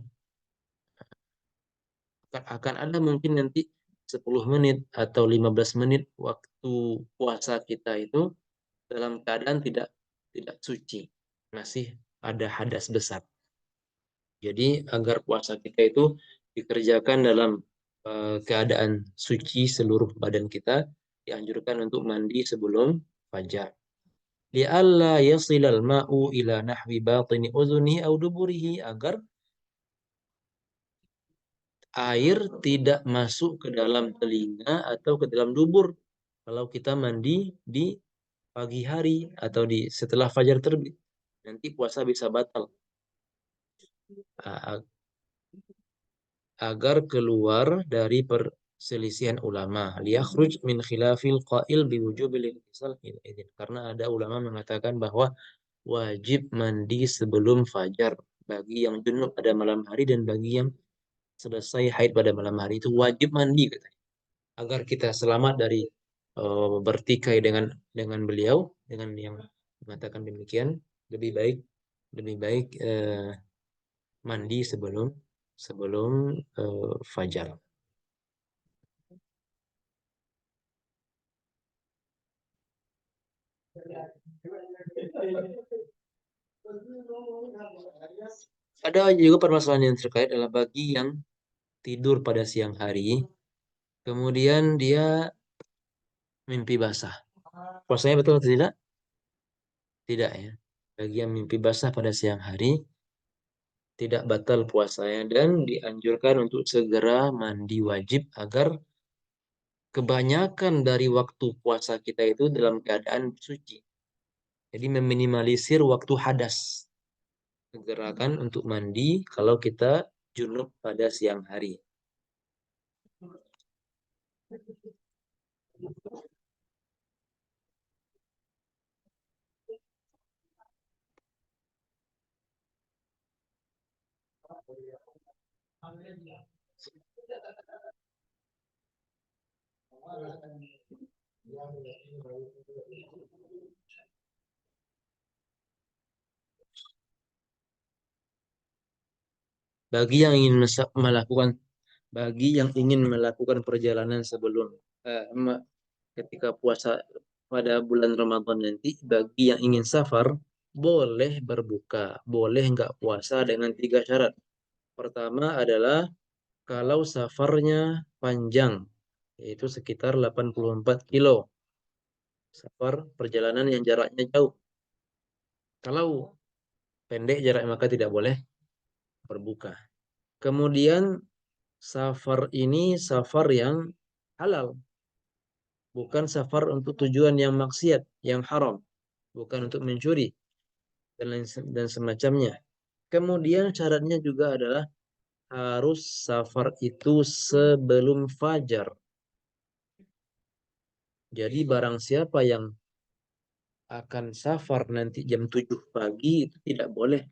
akan ada mungkin nanti 10 menit atau 15 menit waktu puasa kita itu dalam keadaan tidak tidak suci, masih ada hadas besar. Jadi agar puasa kita itu dikerjakan dalam keadaan suci seluruh badan kita, dianjurkan untuk mandi sebelum fajar. Li'alla yasilal ma'u ila nahwi batini uzunihi au duburihi, agar air tidak masuk ke dalam telinga atau ke dalam dubur kalau kita mandi di pagi hari atau di setelah fajar terbit. Nanti puasa bisa batal. Agar keluar dari perselisihan ulama. Liyakhruj min khilafil qail biwujubil ihtisal idzin. Karena ada ulama mengatakan bahwa wajib mandi sebelum fajar bagi yang junub pada malam hari dan bagi yang selesai haid pada malam hari, itu wajib mandi katanya. Agar kita selamat dari bertikai dengan beliau, dengan yang mengatakan demikian, lebih baik mandi sebelum sebelum fajar. Ada juga permasalahan yang terkait adalah bagi yang tidur pada siang hari, kemudian dia mimpi basah. Puasanya betul atau tidak? Tidak ya. Bagi yang mimpi basah pada siang hari, tidak batal puasanya dan dianjurkan untuk segera mandi wajib agar kebanyakan dari waktu puasa kita itu dalam keadaan suci. Jadi meminimalisir waktu hadas. Segerakan untuk mandi kalau kita junub pada siang hari. Bagi yang ingin melakukan bagi yang ingin melakukan perjalanan sebelum eh, ketika puasa pada bulan Ramadan nanti, bagi yang ingin safar boleh berbuka, boleh nggak puasa dengan tiga syarat. Pertama adalah kalau safarnya panjang, yaitu sekitar 84 kilo. Safar perjalanan yang jaraknya jauh. Kalau pendek jarak maka tidak boleh berbuka. Kemudian safar ini safar yang halal, bukan safar untuk tujuan yang maksiat, yang haram, bukan untuk mencuri dan semacamnya. Kemudian syaratnya juga adalah harus safar itu sebelum fajar. Jadi barang siapa yang akan safar nanti jam 7 pagi itu tidak boleh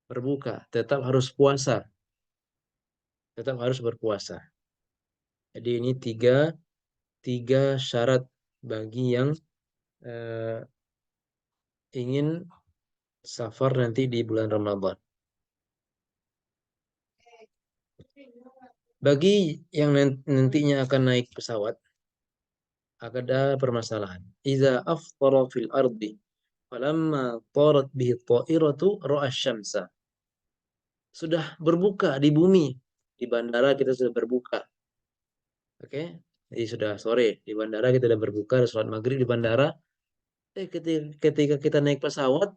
berbuka, tetap harus puasa, tetap harus berpuasa. Jadi ini tiga syarat bagi yang eh, ingin safar nanti di bulan Ramadan. Bagi yang nantinya akan naik pesawat, ada permasalahan. Iza aftara fil ardi falamma tarat bihi ta'iratu ra'a syamsa. Sudah berbuka di bumi. Di bandara kita sudah berbuka. Oke. Jadi sudah sore di bandara kita sudah berbuka, sholat maghrib di bandara. Ketika kita naik pesawat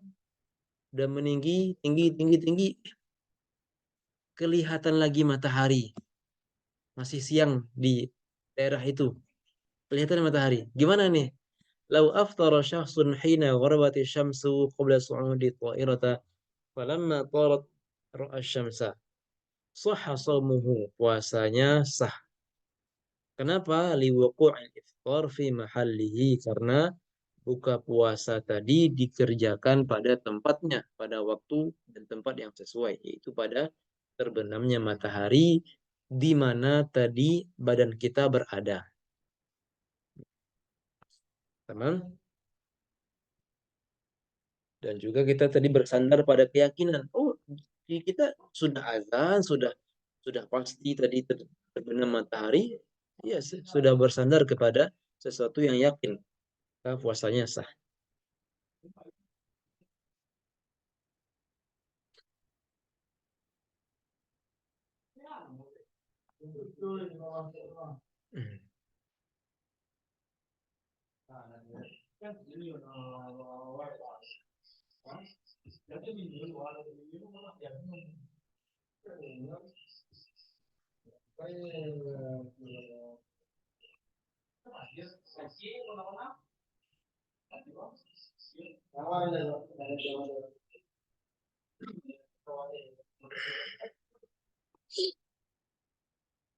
udah meninggi, tinggi, tinggi, tinggi, kelihatan lagi matahari. Masih siang di daerah itu. Kelihatan matahari. Gimana nih? Lau aftara syakhsun hina gharabati syamsu qabla su'udi ta'irata falamma tarat ra'a syamsa. Sahha shaumuhu. Puasanya sah. Kenapa? Liwuqu'il iftar fi mahallihi. Karena buka puasa tadi dikerjakan pada tempatnya, pada waktu dan tempat yang sesuai, yaitu pada terbenamnya matahari di mana tadi badan kita berada. Teman? Dan juga kita tadi bersandar pada keyakinan, oh kita sudah azan, sudah pasti tadi terbenam matahari, ya sudah bersandar kepada sesuatu yang yakin, maka puasanya sah. Hmm.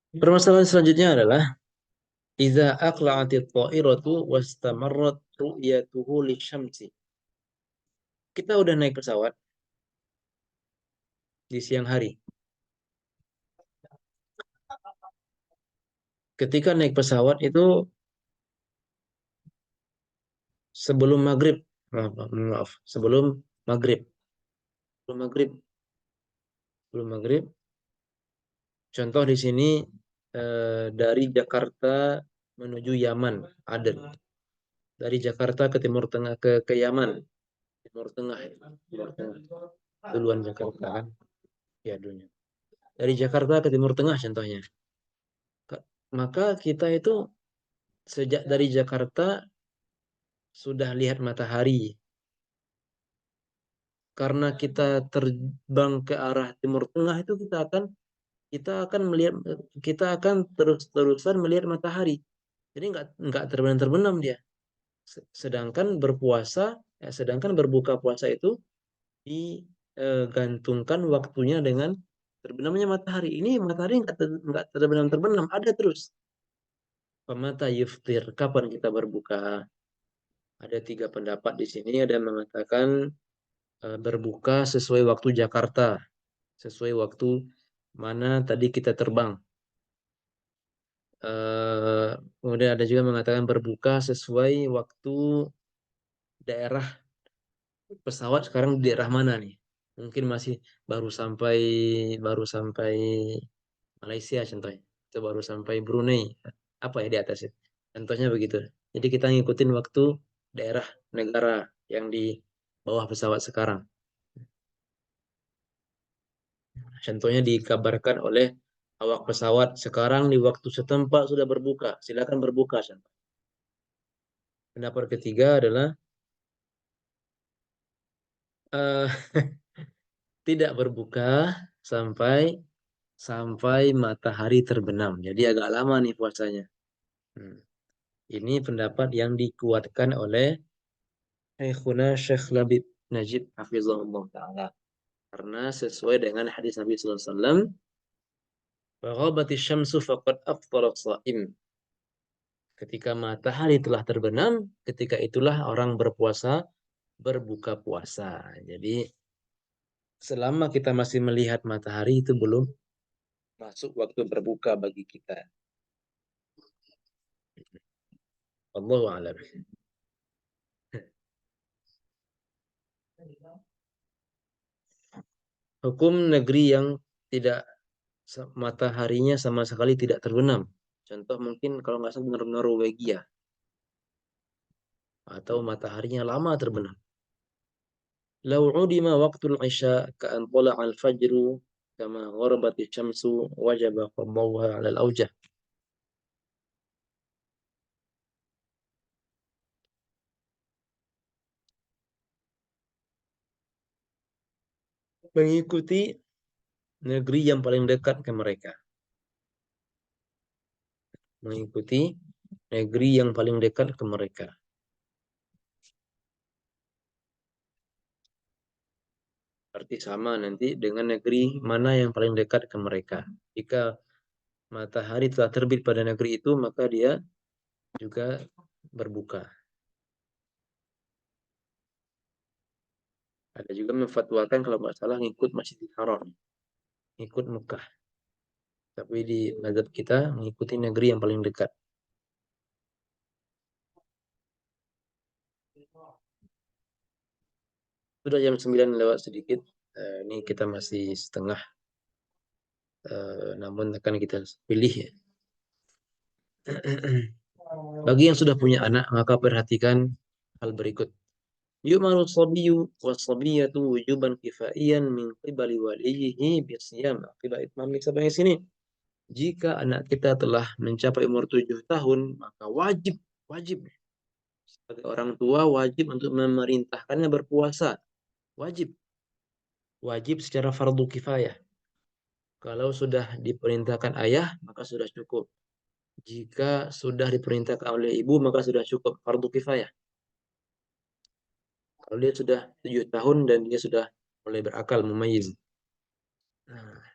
Permasalahan selanjutnya adalah idza aqla'atit ta'iratu wastamarrat ru'yatuhu lisyamsi. Kita udah naik pesawat di siang hari. Ketika naik pesawat itu sebelum maghrib, maaf, maghrib, sebelum maghrib, sebelum maghrib. Contoh di sini dari Jakarta menuju Yaman, Aden. Dari Jakarta ke Timur Tengah ke Yaman, Timur Tengah, Timur Tengah. Duluan Jakarta kan, ya dunia. Dari Jakarta ke Timur Tengah contohnya. Maka kita itu sejak dari Jakarta sudah lihat matahari. Karena kita terbang ke arah Timur Tengah itu kita akan melihat, kita akan terus-terusan melihat matahari. Jadi nggak terbenam-terbenam dia. Sedangkan sedangkan berbuka puasa itu digantungkan waktunya dengan terbenamnya matahari. Ini matahari nggak terbenam-terbenam, ada terus. Pemata yuftir, kapan kita berbuka? Ada tiga pendapat di sini. Ada yang mengatakan berbuka sesuai waktu Jakarta, sesuai waktu mana tadi kita terbang. Kemudian ada juga mengatakan berbuka sesuai waktu daerah pesawat sekarang di daerah mana nih? Mungkin masih baru sampai Malaysia contohnya, atau baru sampai Brunei, apa ya di atas itu. Contohnya begitu. Jadi kita ngikutin waktu daerah negara yang di bawah pesawat sekarang. Contohnya dikabarkan oleh awak pesawat sekarang di waktu setempat sudah berbuka. Silakan berbuka. Pendapat ketiga adalah eh, tidak berbuka sampai sampai matahari terbenam. Jadi agak lama nih puasanya. Hmm. Ini pendapat yang dikuatkan oleh Syekhuna Syekh Labib Najib Hafizahullah Ta'ala. Karena sesuai dengan hadis Nabi sallallahu alaihi wasallam, "Faghabati syamsu faqad aftara shaim." Ketika matahari telah terbenam, ketika itulah orang berpuasa berbuka puasa. Jadi selama kita masih melihat matahari itu belum masuk waktu berbuka bagi kita. Allahu a'lam. Hukum negeri yang tidak mataharinya sama sekali tidak terbenam. Contoh mungkin kalau nggak salah Norwegia atau mataharinya lama terbenam. Lau udima waqtul isya ka'an al fajru kama gharabatis syamsu wajaba qadawha 'ala al-aujah. Mengikuti negeri yang paling dekat ke mereka. Mengikuti negeri yang paling dekat ke mereka. Berarti sama nanti dengan negeri mana yang paling dekat ke mereka. Jika matahari telah terbit pada negeri itu, maka dia juga berbuka. Ada juga memfatwakan kalau nggak salah ngikut Masjidil Haram, ngikut Mekah. Tapi di mazhab kita mengikuti negeri yang paling dekat. Sudah jam 9 lewat sedikit. Ini kita masih setengah. Namun akan kita pilih ya. Bagi yang sudah punya anak, maka perhatikan hal berikut. Yu'maru sabiyyu was-sabiyyatu wujuban kifaiyan min qibali waliyihi bisiyam aqiba itmami sab'i sinin. Jika anak kita telah mencapai umur 7 tahun, maka wajib sebagai orang tua wajib untuk memerintahkannya berpuasa. Wajib. Wajib secara fardu kifayah. Kalau sudah diperintahkan ayah, maka sudah cukup. Jika sudah diperintahkan oleh ibu, maka sudah cukup fardu kifayah. Kalau dia sudah 7 tahun dan dia sudah mulai berakal, mumayyiz. Nah,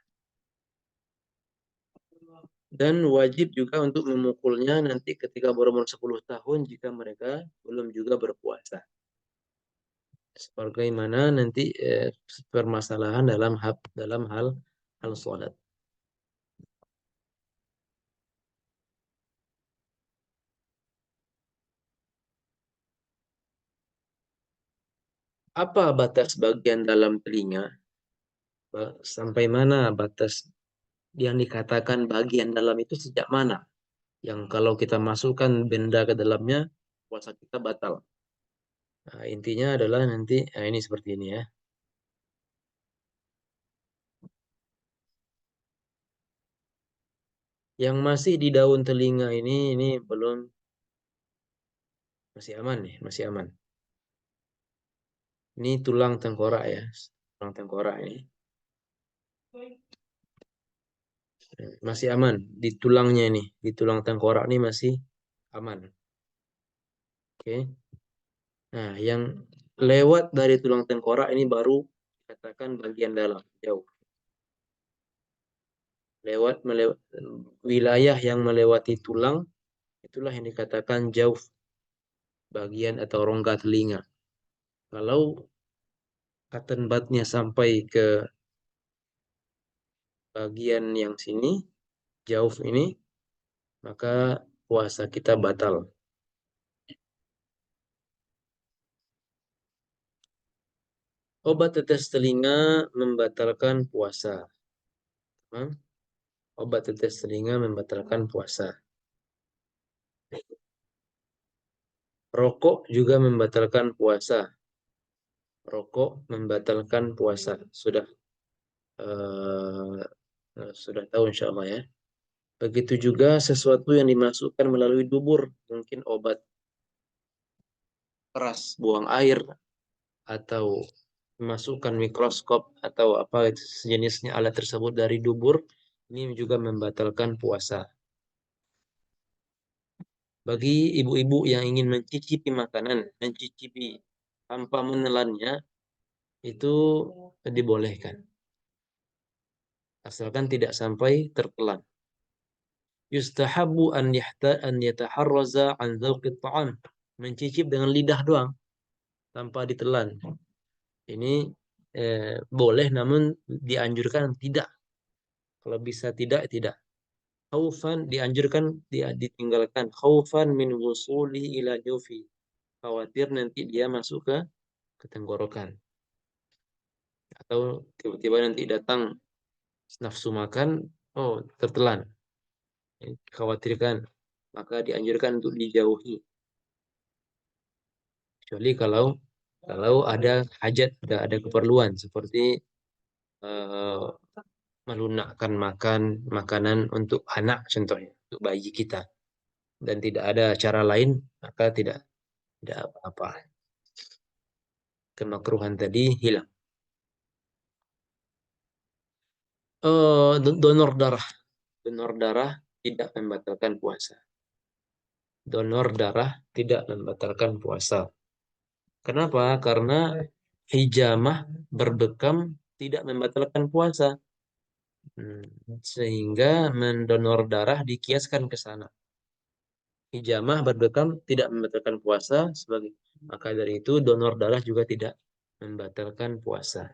dan wajib juga untuk memukulnya nanti ketika berumur 10 tahun jika mereka belum juga berpuasa. Sebagaimana nanti permasalahan dalam hal sholat. Apa batas bagian dalam telinga? Sampai mana batas yang dikatakan bagian dalam itu sejak mana? Yang kalau kita masukkan benda ke dalamnya, puasa kita batal. Nah, intinya adalah nanti, nah ini seperti ini ya. Yang masih di daun telinga ini belum, masih aman nih, masih aman. Ini tulang tengkorak ya, tulang tengkorak ini. Masih aman di tulangnya ini, di tulang tengkorak ini masih aman. Oke. Nah, yang lewat dari tulang tengkorak ini baru katakan bagian dalam, jauh. Melewat wilayah yang melewati tulang itulah yang dikatakan jauh, bagian atau rongga telinga. Kalau cotton budnya sampai ke bagian yang sini, jauh ini, maka puasa kita batal. Obat tetes telinga membatalkan puasa. Obat tetes telinga membatalkan puasa. Rokok juga membatalkan puasa. Rokok membatalkan puasa. Uh, sudah tahu insya Allah ya. Begitu juga sesuatu yang dimasukkan melalui dubur, mungkin obat keras, buang air, atau memasukkan mikroskop atau apa sejenisnya alat tersebut dari dubur, ini juga membatalkan puasa. Bagi ibu-ibu yang ingin mencicipi makanan, mencicipi tanpa menelannya, itu dibolehkan. Asalkan tidak sampai tertelan. Yustahabu an yataharraza an dzauqit ta'am. Mencicip dengan lidah doang tanpa ditelan. Ini boleh, namun dianjurkan tidak. Kalau bisa tidak, tidak. Khaufan dianjurkan, ditinggalkan. Khaufan min wusuli ila jufi. Khawatir nanti dia masuk ke tenggorokan. Atau tiba-tiba nanti datang nafsu makan, oh tertelan. Khawatirkan. Maka dianjurkan untuk dijauhi. Kecuali kalau ada hajat, ada keperluan seperti eh, melunakkan makanan untuk anak contohnya, untuk bayi kita, dan tidak ada cara lain, maka tidak apa-apa. Kemakruhan tadi hilang. Donor darah. Donor darah tidak membatalkan puasa. Donor darah tidak membatalkan puasa. Kenapa? Karena hijamah berbekam tidak membatalkan puasa. Sehingga mendonor darah dikiaskan ke sana. Hijamah berbekam tidak membatalkan puasa, sebagai maka dari itu donor darah juga tidak membatalkan puasa.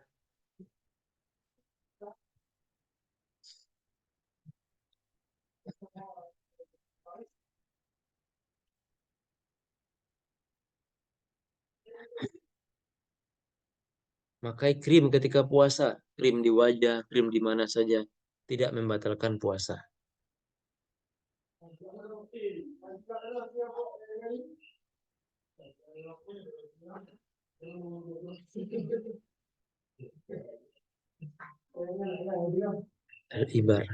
Pakai krim ketika puasa, krim di wajah, krim di mana saja, tidak membatalkan puasa. Al-ibar.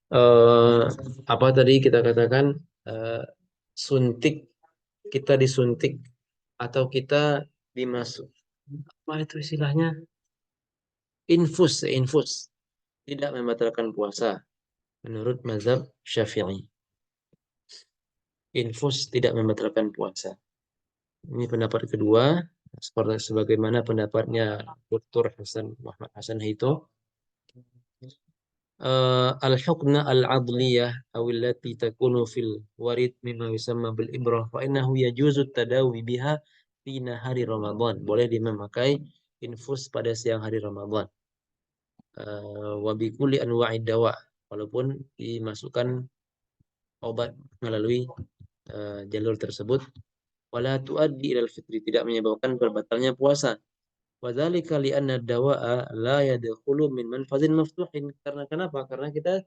eh, Apa tadi kita katakan, eh, suntik, kita disuntik atau kita dimasuk, apa itu istilahnya, infus tidak membatalkan puasa menurut mazhab Syafi'i. Infus tidak membatalkan puasa. Ini pendapat kedua, seperti sebagaimana pendapatnya Dr. Muhammad Hasan Hito. Al-hukna al-adliyah awillati takunu fil warid mimma yusamma bil ibrah fa innahu yajuzu tadawi biha fi nahari Ramadan. Boleh dimemakai infus pada siang hari Ramadan. Wa bi kulli anwa'id dawa, walaupun dimasukkan obat melalui jalur tersebut. Wala tuaddi ilal fitri, tidak menyebabkan berbatalnya puasa. Wadzalika li'anna dawa'a la yadkhulu min manfazin maftuhin. Karena kenapa? Karena kita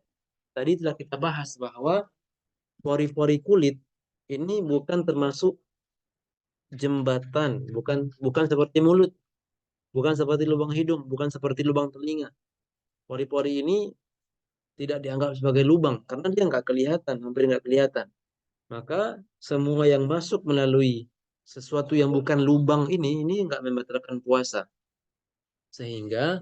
tadi telah kita bahas bahwa pori-pori kulit ini bukan termasuk jembatan, bukan seperti mulut, bukan seperti lubang hidung, bukan seperti lubang telinga. Pori-pori ini tidak dianggap sebagai lubang karena dia nggak kelihatan, hampir nggak kelihatan. Maka semua yang masuk melalui sesuatu yang bukan lubang ini nggak membatalkan puasa. Sehingga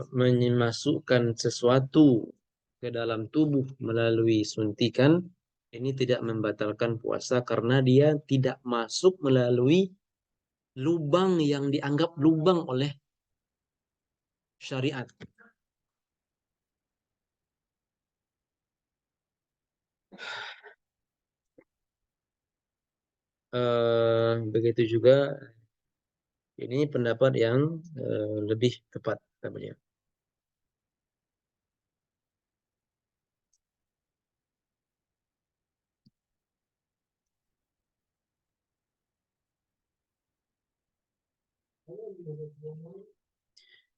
memasukkan sesuatu ke dalam tubuh melalui suntikan ini tidak membatalkan puasa karena dia tidak masuk melalui lubang yang dianggap lubang oleh syariat. Begitu juga, ini pendapat yang lebih tepat namanya.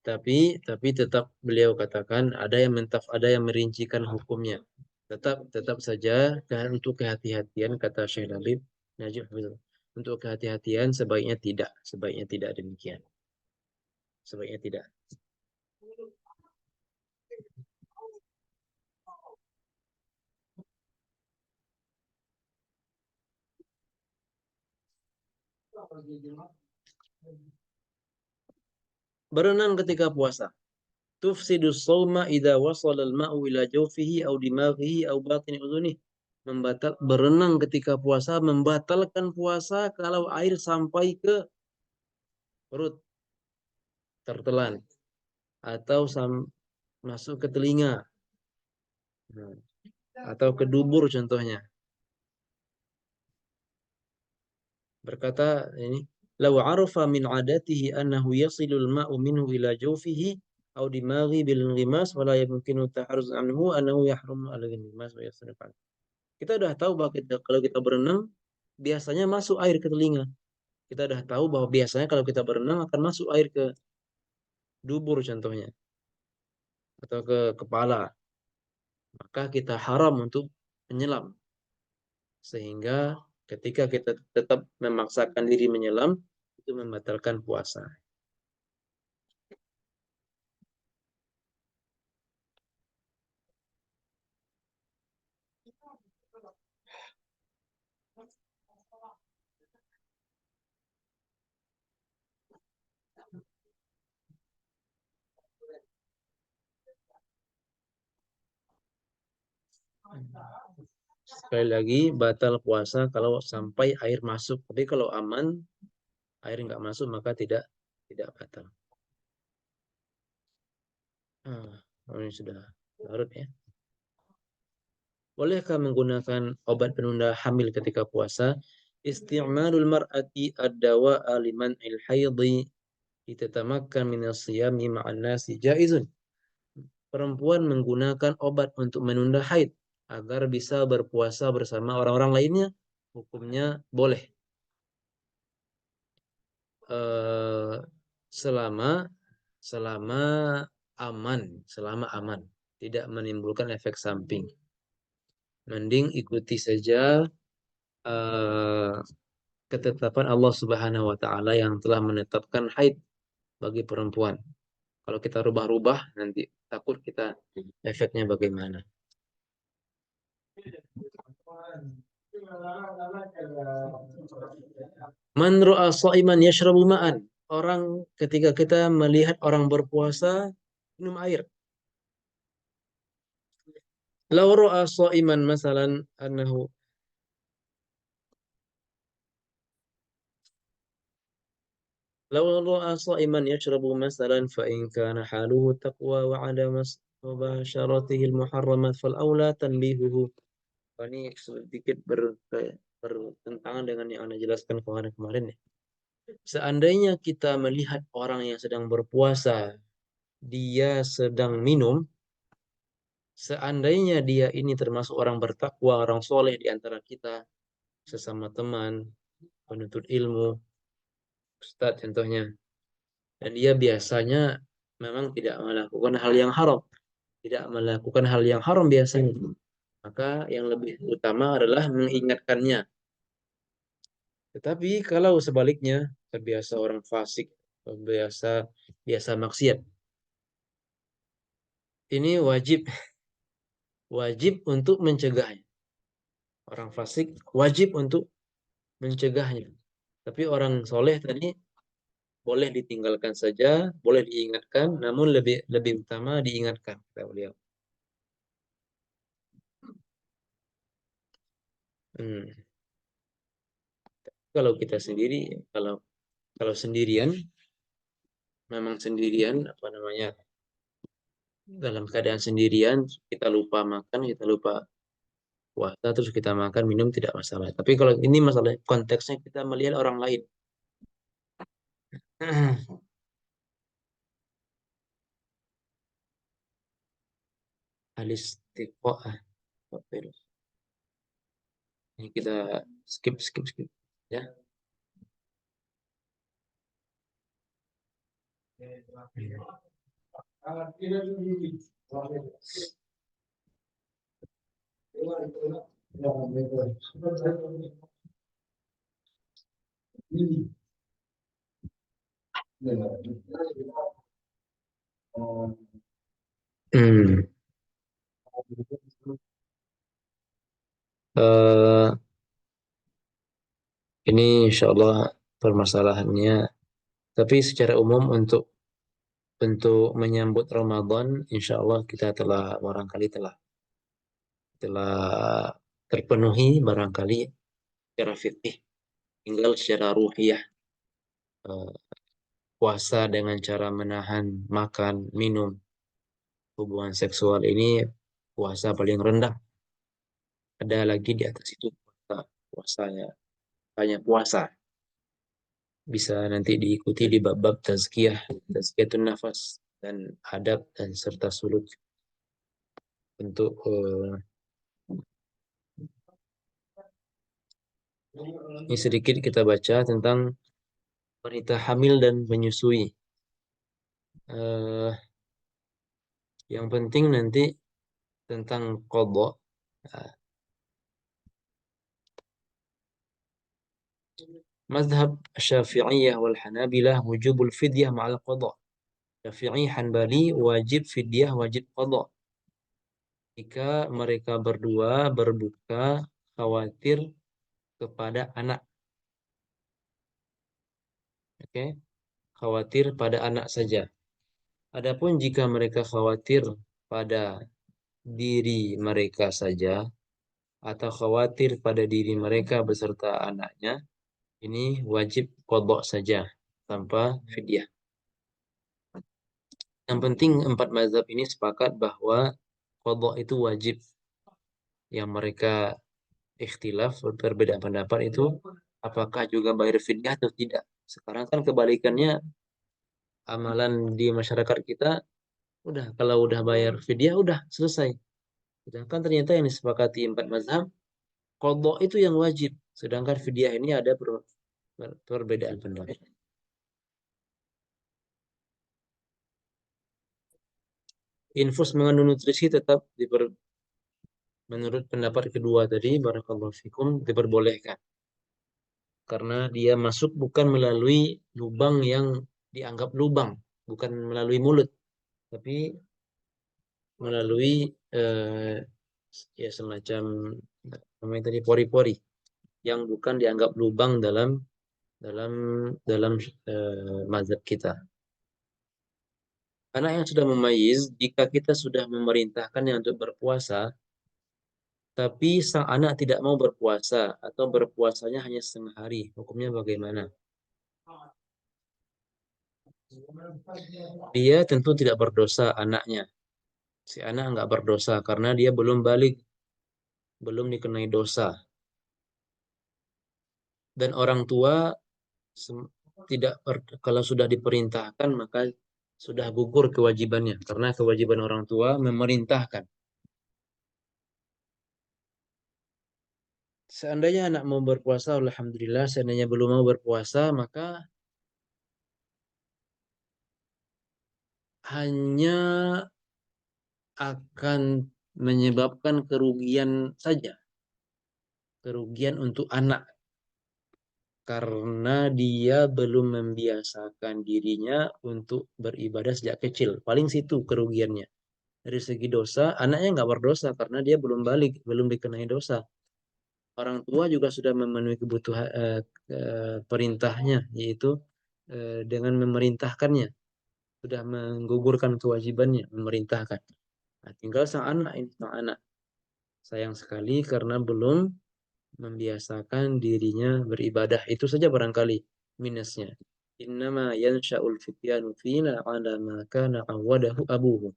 Tapi tetap beliau katakan ada yang merincikan hukumnya. Tetap saja untuk kehati-hatian, kata Syekh Labib Najib Hafizullah. Untuk kehati-hatian sebaiknya tidak demikian. Sebaiknya tidak. Berenang ketika puasa. Tufsidus sawma idza wasala al-ma'u ila jawfihi aw dimaghihi aw batini udhunihi. Berenang ketika puasa membatalkan puasa kalau air sampai ke perut, tertelan atau masuk ke telinga. Nah, atau ke dubur contohnya. Berkata ini, "Law 'arafa min 'adatihi annahu yasilul ma'u minhu ila jawfihi aw dimaghi bil ghimas wa la yumkinu taharruz anhu annahu yahrumu al-ghimas wa yasrif." Kita udah tahu bahwa kalau kita berenang biasanya masuk air ke telinga. Kita udah tahu bahwa biasanya kalau kita berenang akan masuk air ke dubur contohnya atau ke kepala. Maka kita haram untuk menyelam. Sehingga ketika kita tetap memaksakan diri menyelam, itu membatalkan puasa. Sekali lagi, batal puasa kalau sampai air masuk. Tapi kalau aman, air nggak masuk, maka tidak batal. Ini sudah larut ya. Bolehkah menggunakan obat penunda hamil ketika puasa? Isti'malul mar'ati ad-dawa'a liman il-haydhi litatamakkan minas siyami ma'an nasi jaizun. Perempuan menggunakan obat untuk menunda haid agar bisa berpuasa bersama orang-orang lainnya, hukumnya boleh. Eh, selama selama selama aman, tidak menimbulkan efek samping. Mending ikuti saja eh, ketetapan Allah Subhanahu wa taala yang telah menetapkan haid bagi perempuan. Kalau kita rubah-rubah nanti takut kita efeknya bagaimana. Man ra'a sha'iman yashrabu ma'an. Orang ketika kita melihat orang berpuasa minum air. Law ra'a sha'iman masalan annahu law ra'a sha'iman yashrabu masalan fa in kana haluhu taqwa wa 'adama mubasharatihi al-muharramat fal aula tanbihuhu. Ini sedikit bertentangan dengan yang Anda jelaskan kemarin ya. Seandainya kita melihat orang yang sedang berpuasa, dia sedang minum, seandainya dia ini termasuk orang bertakwa, orang soleh di antara kita, sesama teman, penuntut ilmu, ustadz contohnya, dan dia biasanya memang tidak melakukan hal yang haram, tidak melakukan hal yang haram biasanya, maka yang lebih utama adalah mengingatkannya. Tetapi kalau sebaliknya, terbiasa orang fasik, biasa biasa maksiat, ini wajib untuk mencegahnya. Orang fasik wajib untuk mencegahnya. Tapi orang soleh tadi boleh ditinggalkan saja, boleh diingatkan, namun lebih lebih utama diingatkan, kata beliau. Hmm. Kalau kita sendiri, kalau kalau sendirian, memang sendirian, apa namanya, dalam keadaan sendirian, kita lupa makan, kita lupa puasa, terus kita makan, minum, tidak masalah. Tapi kalau ini masalah konteksnya kita melihat orang lain. Al-istiqoah. Ini kita skip ya. Hmm. Eh, ini insya Allah permasalahannya. Tapi secara umum untuk menyambut Ramadan, insya Allah kita telah barangkali telah terpenuhi barangkali secara fikih. Tinggal secara ruhiyah, eh, puasa dengan cara menahan makan, minum, hubungan seksual ini puasa paling rendah. Ada lagi di atas itu puasanya hanya puasa. Bisa nanti diikuti di bab-bab tazkiyah, tazkiyatun nafas dan adab dan serta suluk untuk ini sedikit kita baca tentang wanita hamil dan menyusui. Eh, yang penting nanti tentang qadha. Nah, mazhab Syafi'iyah wal Hanabilah wujubul fidyah ma'al qadha. Syafi'i Hanbali wajib fidyah wajib qadha. Jika mereka berdua berbuka khawatir kepada anak. Oke, khawatir pada anak saja. Adapun jika mereka khawatir pada diri mereka saja atau khawatir pada diri mereka beserta anaknya, ini wajib qadha saja tanpa fidyah. Yang penting empat mazhab ini sepakat bahwa qadha itu wajib. Yang mereka ikhtilaf berbeda pendapat itu apakah juga bayar fidyah atau tidak. Sekarang kan kebalikannya, amalan di masyarakat kita udah kalau udah bayar fidyah udah selesai. Sedangkan ternyata yang disepakati empat mazhab, qadha itu yang wajib. Sedangkan fidyah ini ada perbedaan pendapat. Infus mengandung nutrisi tetap menurut pendapat kedua tadi, barakallahu fikum, diperbolehkan. Karena dia masuk bukan melalui lubang yang dianggap lubang, bukan melalui mulut, tapi melalui ya semacam namanya tadi pori-pori yang bukan dianggap lubang dalam dalam mazhab kita. Anak yang sudah memayyiz, jika kita sudah memerintahkannya untuk berpuasa, tapi sang anak tidak mau berpuasa atau berpuasanya hanya setengah hari, hukumnya bagaimana? Dia tentu tidak berdosa anaknya. Si anak nggak berdosa karena dia belum balik, belum dikenai dosa. Dan orang tua tidak kalau sudah diperintahkan maka sudah gugur kewajibannya karena kewajiban orang tua memerintahkan. Seandainya anak mau berpuasa, alhamdulillah. Seandainya belum mau berpuasa, maka hanya akan menyebabkan kerugian saja, kerugian untuk anak karena dia belum membiasakan dirinya untuk beribadah sejak kecil. Paling situ kerugiannya. Dari segi dosa, anaknya nggak berdosa karena dia belum balik, belum dikenai dosa. Orang tua juga sudah memenuhi kebutuhan perintahnya, yaitu dengan memerintahkannya, sudah menggugurkan kewajibannya, memerintahkan. Nah, tinggal sang anak ini, sang anak sayang sekali karena belum membiasakan dirinya beribadah. Itu saja barangkali minusnya. Innama yansha'ul fityanu fina ala ma kana awadahu abuhu.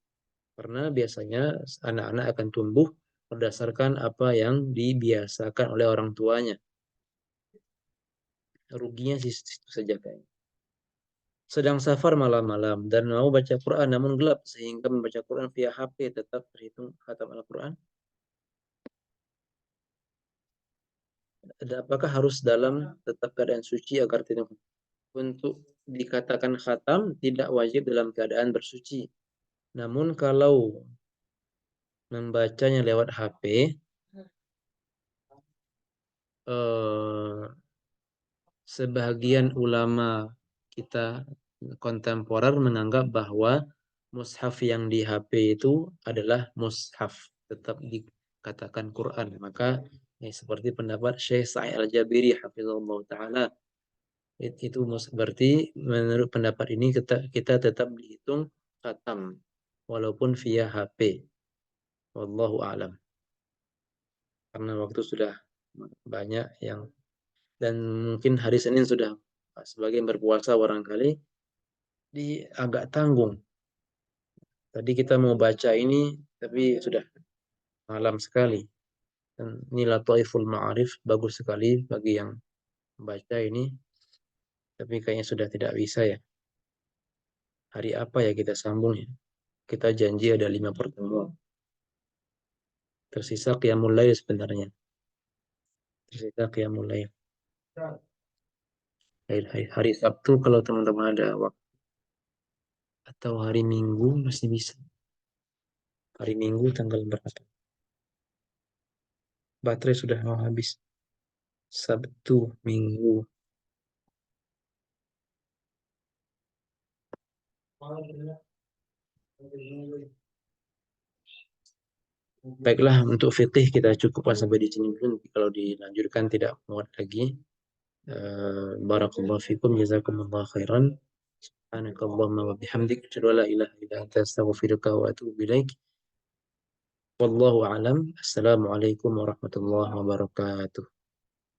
Karena biasanya anak-anak akan tumbuh berdasarkan apa yang dibiasakan oleh orang tuanya. Ruginya sih itu saja kayaknya. Sedang safar malam-malam dan mau baca Quran namun gelap sehingga membaca Quran via HP tetap terhitung khatam Al-Quran. Apakah harus dalam tetap keadaan suci agar tidak untuk dikatakan khatam tidak wajib dalam keadaan bersuci. Namun kalau membacanya lewat HP, sebagian ulama kita kontemporer menganggap bahwa mushaf yang di HP itu adalah mushaf, tetap dikatakan Quran. Maka seperti pendapat Syekh Sa'id Al-Jabiri hafizahullah taala Itu berarti menurut pendapat ini kita tetap dihitung khatam walaupun via HP. Wallahu a'lam. Karena waktu sudah banyak yang dan mungkin hari Senin sudah sebagai berpuasa barangkali di agak tanggung. Tadi kita mau baca ini tapi sudah malam sekali. Dan ini Lataiful Ma'arif bagus sekali bagi yang membaca ini, tapi kayaknya sudah tidak bisa ya. Hari apa ya kita sambung ya? Kita janji ada 5 pertemuan. Tersisa qiyamul lail sebenarnya. Tersisa qiyamul lail. Hari Sabtu kalau teman-teman ada waktu atau hari Minggu masih bisa. Hari Minggu tanggal berapa? Baterai sudah mau habis. Sabtu, Minggu. Baiklah, untuk fikih kita cukupkan sampai di sini dulu. Kalau dilanjutkan tidak muat lagi. Barakallahu fikum, jazakumullah khairan. Subhanakallahumma wa bihamdik, asyhadu an la ilaha illa anta astaghfiruka wa atubu ilaik. Wallahu a'lam. Assalamualaikum warahmatullahi wabarakatuh.